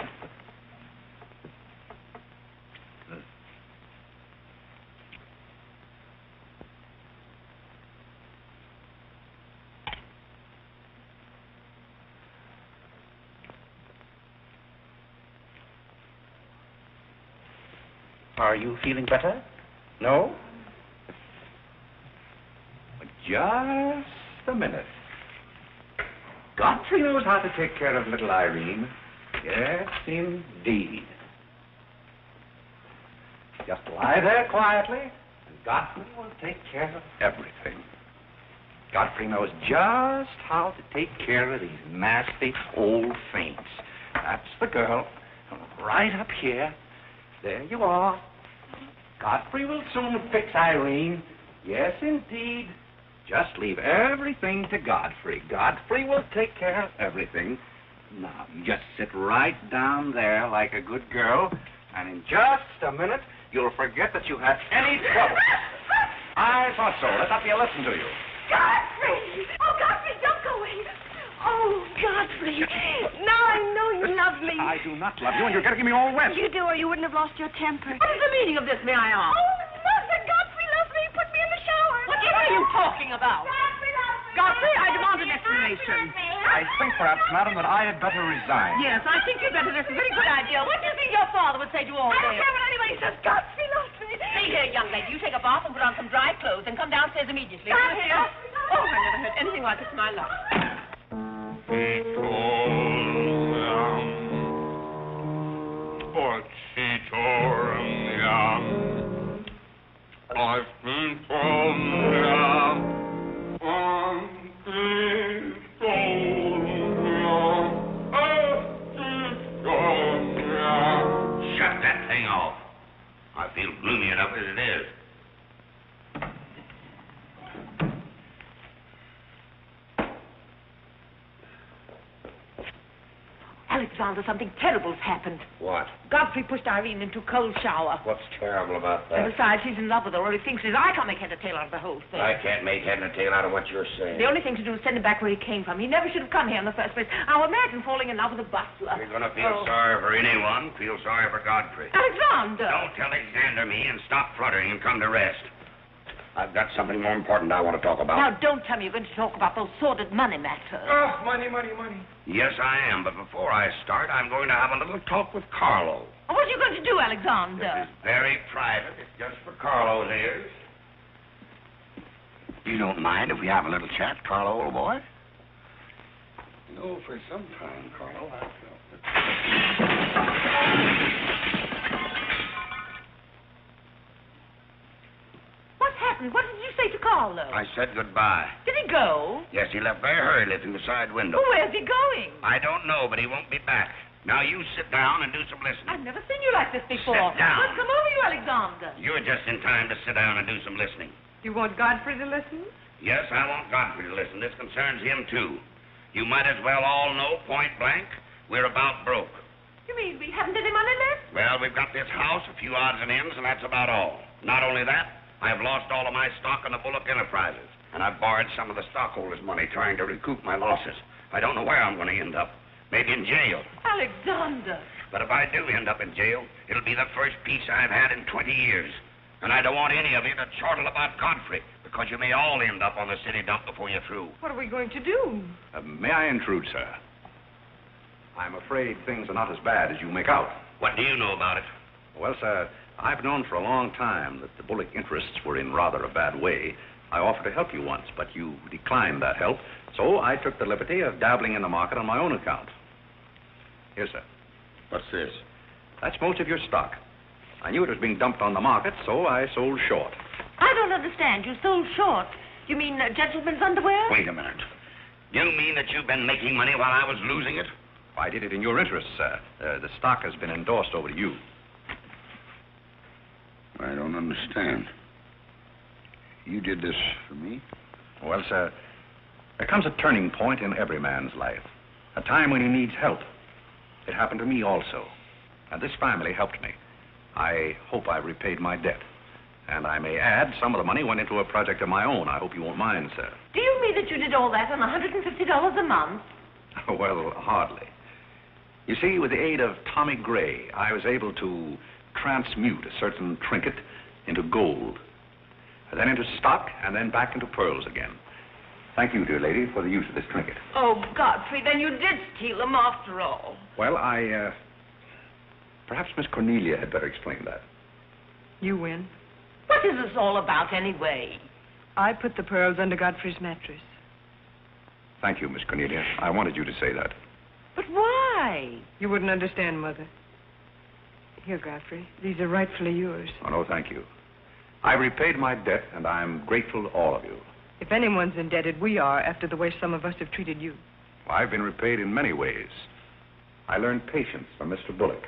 Are you feeling better? No? Just a minute. Godfrey knows how to take care of little Irene. Yes, indeed. Just lie there quietly, and Godfrey will take care of everything. Godfrey knows just how to take care of these nasty old faints. That's the girl. Right up here. There you are. Godfrey will soon fix Irene. Yes, indeed. Just leave everything to Godfrey. Godfrey will take care of everything. Now, you just sit right down there like a good girl, and in just a minute, you'll forget that you had any trouble. I thought so. Let not be a lesson to you. Godfrey! Oh, Godfrey, don't go away. Oh, Godfrey. Now I know you love me. I do not love you, and you're getting me all wet. You do, or you wouldn't have lost your temper. What is the meaning of this, may I ask? Oh, nothing. Godfrey loves me. He put me in the shower. What are you talking about? Godfrey loves me. Godfrey, I demand an explanation. I think, perhaps, madam, that I had better resign. Yes, I think you'd better. That's a very good idea. What do you think your father would say to all I this? don't care what anybody says. Godfrey loves me. See here, young lady. You take a bath and put on some dry clothes and come downstairs immediately. Godfrey Do you hear? loves me. Oh, I never heard anything like this in my life. I've been told Shut that thing off. I feel gloomy enough as it is. Alexander, something terrible's happened. What? Godfrey pushed Irene into a cold shower. What's terrible about And that? besides, he's in love with her, or he thinks he is. I can't make head or tail out of the whole thing. I can't make head and tail out of what you're saying. The only thing to do is send him back where he came from. He never should have come here in the first place. Now imagine falling in love with a butler. You're going to feel sorry for anyone. Feel sorry for Godfrey. Alexander! Don't Alexander me and stop fluttering and come to rest. I've got something more important I want to talk about. Now, don't tell me you're going to talk about those sordid money matters. Oh, money. Yes, I am, but before I start, I'm going to have a little talk with Carole. What are you going to do, Alexander? This is very private. It's just for Carlo's ears. You don't mind if we have a little chat, Carlo, old boy? No, for some time, Carlo, I felt that... What's happened? What did you say to Carlo? I said goodbye. Did he go? Yes, he left very hurriedly through the side window. Well, where's he going? I don't know, but he won't be back. Now, you sit down and do some listening. I've never seen you like this before. Sit down. What's come over you, Alexander? You're just in time to sit down and do some listening. You want Godfrey to listen? Yes, I want Godfrey to listen. This concerns him, too. You might as well all know, point blank, we're about broke. You mean we haven't any money left? Well, we've got this house, a few odds and ends, and that's about all. Not only that, I've lost all of my stock in the Bullock Enterprises, and I've borrowed some of the stockholders' money trying to recoup my losses. I don't know where I'm going to end up. Maybe in jail. Alexander! But if I do end up in jail, it'll be the first peace I've had in 20 years. And I don't want any of you to chortle about Godfrey, because you may all end up on the city dump before you're through. What are we going to do? May I intrude, sir? I'm afraid things are not as bad as you make out. What do you know about it? Well, sir, I've known for a long time that the Bullock interests were in rather a bad way. I offered to help you once, but you declined that help, so I took the liberty of dabbling in the market on my own account. Here, sir. What's this? That's most of your stock. I knew it was being dumped on the market, so I sold short. I don't understand. You sold short. You mean gentlemen's underwear? Wait a minute. You mean that you've been making money while I was losing it? I did it in your interest, sir. The stock has been endorsed over to you. I don't understand. You did this for me? Well, sir, there comes a turning point in every man's life. A time when he needs help. It happened to me also. And this family helped me. I hope I've repaid my debt. And I may add, some of the money went into a project of my own. I hope you won't mind, sir. Do you mean that you did all that on $150 a month? Well, hardly. You see, with the aid of Tommy Gray, I was able to transmute a certain trinket into gold, and then into stock, and then back into pearls again. Thank you, dear lady, for the use of this trinket. Oh, Godfrey, then you did steal them after all. Well, perhaps Miss Cornelia had better explain that. You win. What is this all about, anyway? I put the pearls under Godfrey's mattress. Thank you, Miss Cornelia. I wanted you to say that. But why? You wouldn't understand, Mother. Here, Godfrey. These are rightfully yours. Oh, no, thank you. I repaid my debt, and I'm grateful to all of you. If anyone's indebted, we are, after the way some of us have treated you. I've been repaid in many ways. I learned patience from Mr. Bullock.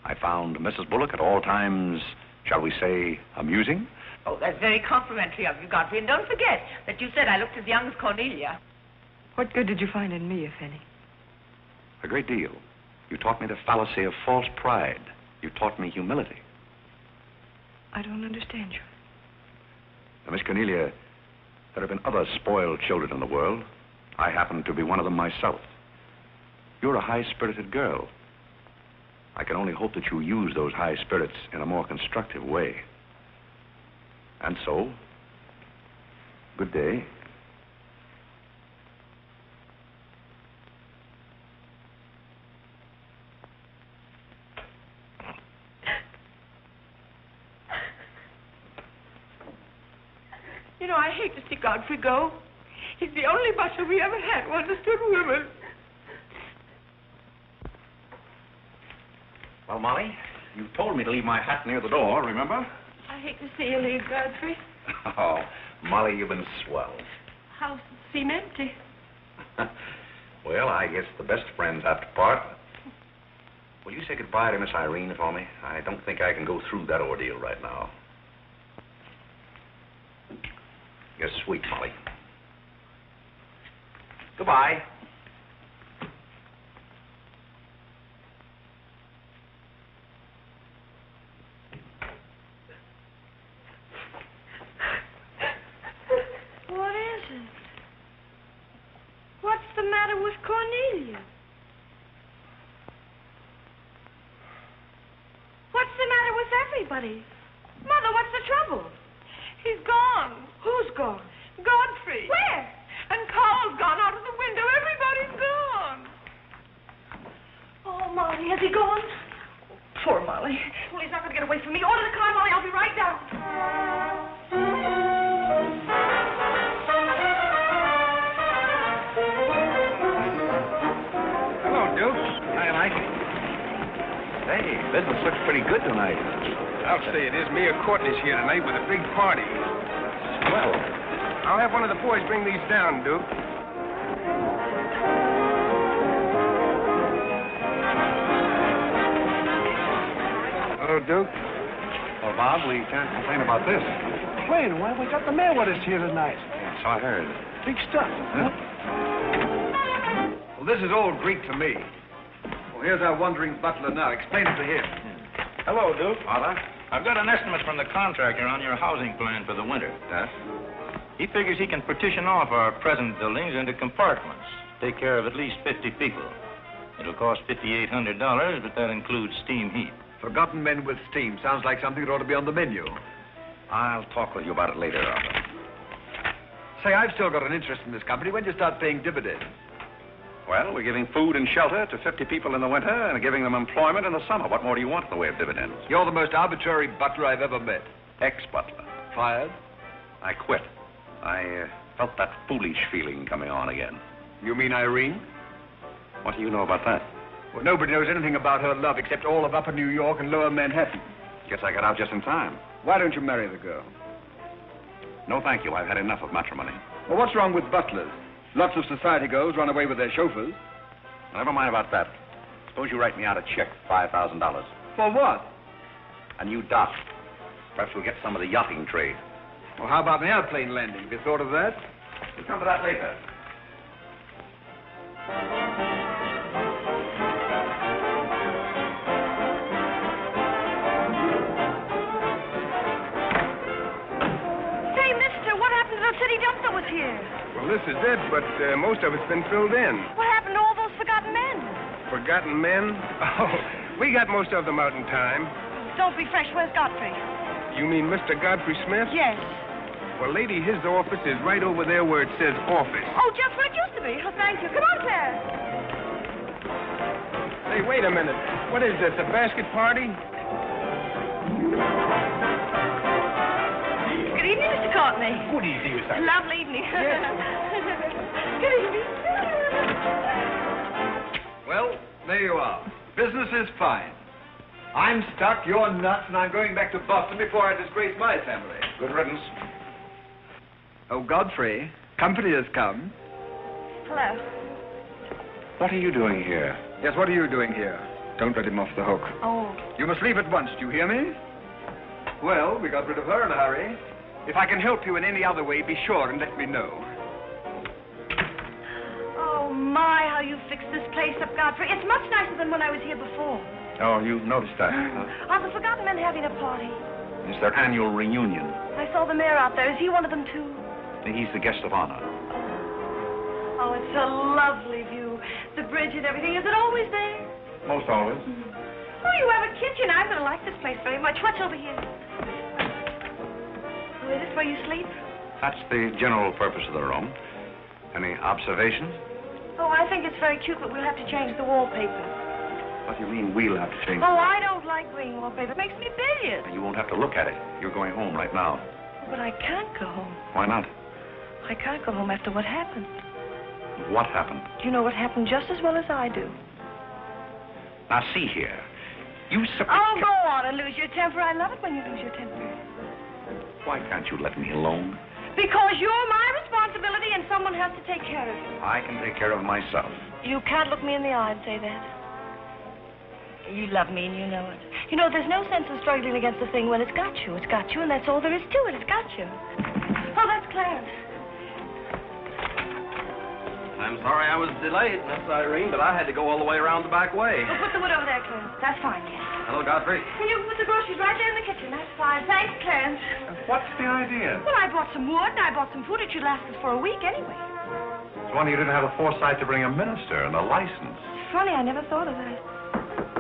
I found Mrs. Bullock at all times, shall we say, amusing. Oh, that's very complimentary of you, Godfrey. And don't forget that you said I looked as young as Cornelia. What good did you find in me, if any? A great deal. You taught me the fallacy of false pride. You taught me humility. I don't understand you. Now, Miss Cornelia, there have been other spoiled children in the world. I happen to be one of them myself. You're a high-spirited girl. I can only hope that you use those high spirits in a more constructive way. And so, good day. You know, I hate to see Godfrey go. He's the only butler we ever had who understood women. Well, Molly, you told me to leave my hat near the door, remember? I hate to see you leave, Godfrey. Oh, Molly, you've been swell. House seem empty. Well, I guess the best friends have to part. Will you say goodbye to Miss Irene for me? I don't think I can go through that ordeal right now. You're sweet, Molly. Goodbye. What is it? What's the matter with Cornelia? What's the matter with everybody? Mother, what's the trouble? He's gone. Who's gone? Godfrey. Where? And Carl's gone out of the window. Everybody's gone. Oh, Molly, has he gone? Poor Molly. Well, he's not going to get away from me. Order the car, Molly. I'll be right down. Hello, Duke. Hi, Mike. Hey, business looks pretty good tonight. I'll say it is. Me and Courtney's here tonight with a big party. Well, I'll have one of the boys bring these down, Duke. Hello, Duke. well, Bob, we can't complain about this. Complain? Why, we got the mayor with us here tonight. So I heard. Big stuff. Huh? Well, this is all Greek to me. Well, here's our wandering butler now. Explain it to him. Hello, Duke. Father? I've got an estimate from the contractor on your housing plan for the winter. Yes? He figures he can partition off our present buildings into compartments, take care of at least 50 people. It'll cost $5,800, but that includes steam heat. Forgotten men with steam. Sounds like something that ought to be on the menu. I'll talk with you about it later, Arthur. Say, I've still got an interest in this company. When do you start paying dividends? Well, we're giving food and shelter to 50 people in the winter and giving them employment in the summer. What more do you want in the way of dividends? You're the most arbitrary butler I've ever met. Ex-butler. Fired? I quit. I felt that foolish feeling coming on again. You mean Irene? What do you know about that? Well, nobody knows anything about her love except all of Upper New York and Lower Manhattan. Guess I got out just in time. Why don't you marry the girl? No, thank you. I've had enough of matrimony. Well, what's wrong with butlers? Lots of society girls run away with their chauffeurs. Never mind about that. Suppose you write me out a check for $5,000. For what? A new dock. Perhaps we'll get some of the yachting trade. Well, how about an airplane landing? Have you thought of that? We'll come to that later. Say, mister, what happened to the city dump that was here? Well, this is it, but most of it's been filled in. What happened to all those forgotten men? Forgotten men? Oh, we got most of them out in time. Don't be fresh. Where's Godfrey? You mean Mr. Godfrey Smith? Yes. Well, lady, his office is right over there where it says office. Oh, just where it used to be. Oh, thank you. Come on, Claire. Hey, wait a minute. What is this, a basket party? Good evening, Mr. Courtney. Good evening, Miss Irene. Lovely evening. Good evening. Well, there you are. Business is fine. I'm stuck, you're nuts, and I'm going back to Boston before I disgrace my family. Good riddance. Oh, Godfrey, company has come. Hello. What are you doing here? Yes, what are you doing here? Don't let him off the hook. Oh. You must leave at once, do you hear me? Well, we got rid of her in a hurry. If I can help you in any other way, be sure and let me know. Oh, my, how you fixed this place up, Godfrey. It's much nicer than when I was here before. Oh, you noticed that, huh? Are the forgotten men having a party? It's their annual reunion. I saw the mayor out there. Is he one of them, too? He's the guest of honor. Oh, it's a lovely view. The bridge and everything. Is it always there? Most always. Oh, you have a kitchen. I'm going to like this place very much. What's over here? Oh, is this where you sleep? That's the general purpose of the room. Any observations? Oh, I think it's very cute, but we'll have to change the wallpaper. What do you mean we'll have to change? Oh, I don't like green wallpaper. It makes me bilious. You won't have to look at it. You're going home right now. But I can't go home. Why not? I can't go home after what happened. What happened? You know what happened just as well as I do. Now, see here. You Oh, go on and lose your temper. I love it when you lose your temper. Why can't you let me alone? Because you're my responsibility and someone has to take care of you. I can take care of myself. You can't look me in the eye and say that. You love me and you know it. You know, there's no sense in struggling against a thing when it's got you. It's got you, and that's all there is to it. It's got you. Oh, that's Clarence. I'm sorry I was delayed, Miss Irene, but I had to go all the way around the back way. Well, put the wood over there, Clarence. That's fine, yes. Hello, Godfrey. And you put the groceries right there in the kitchen. That's fine. Thanks, Clarence. What's the idea? Well, I bought some wood, and I bought some food. It should last us for a week anyway. It's wonder you didn't have the foresight to bring a minister and a license. It's funny, I never thought of that.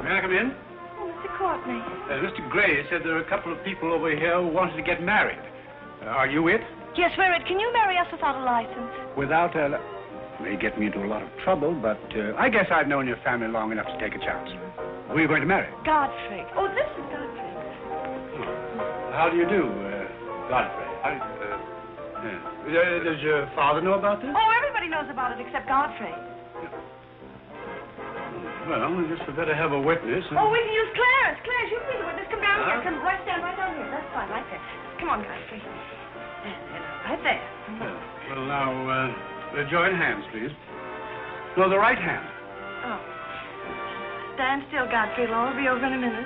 May I come in? Oh, Mr. Courtney. Mr. Gray said there are a couple of people over here who wanted to get married. Are you it? Yes, we're it. Can you marry us without a license? Without a... May get me into a lot of trouble, but I guess I've known your family long enough to take a chance. Who are you going to marry? Godfrey. Oh, this is Godfrey. How do you do, Godfrey? Does your father know about this? Oh, everybody knows about it except Godfrey. Well, I guess we better have a witness. Oh, we can use Clarence. Clarence, you can be the witness. Come down here. Come right stand right down here. That's fine, right there. Come on, Godfrey. Right there. Well, now, join hands, please. No, the right hand. Oh. Stand still, Godfrey. It'll all be over in a minute.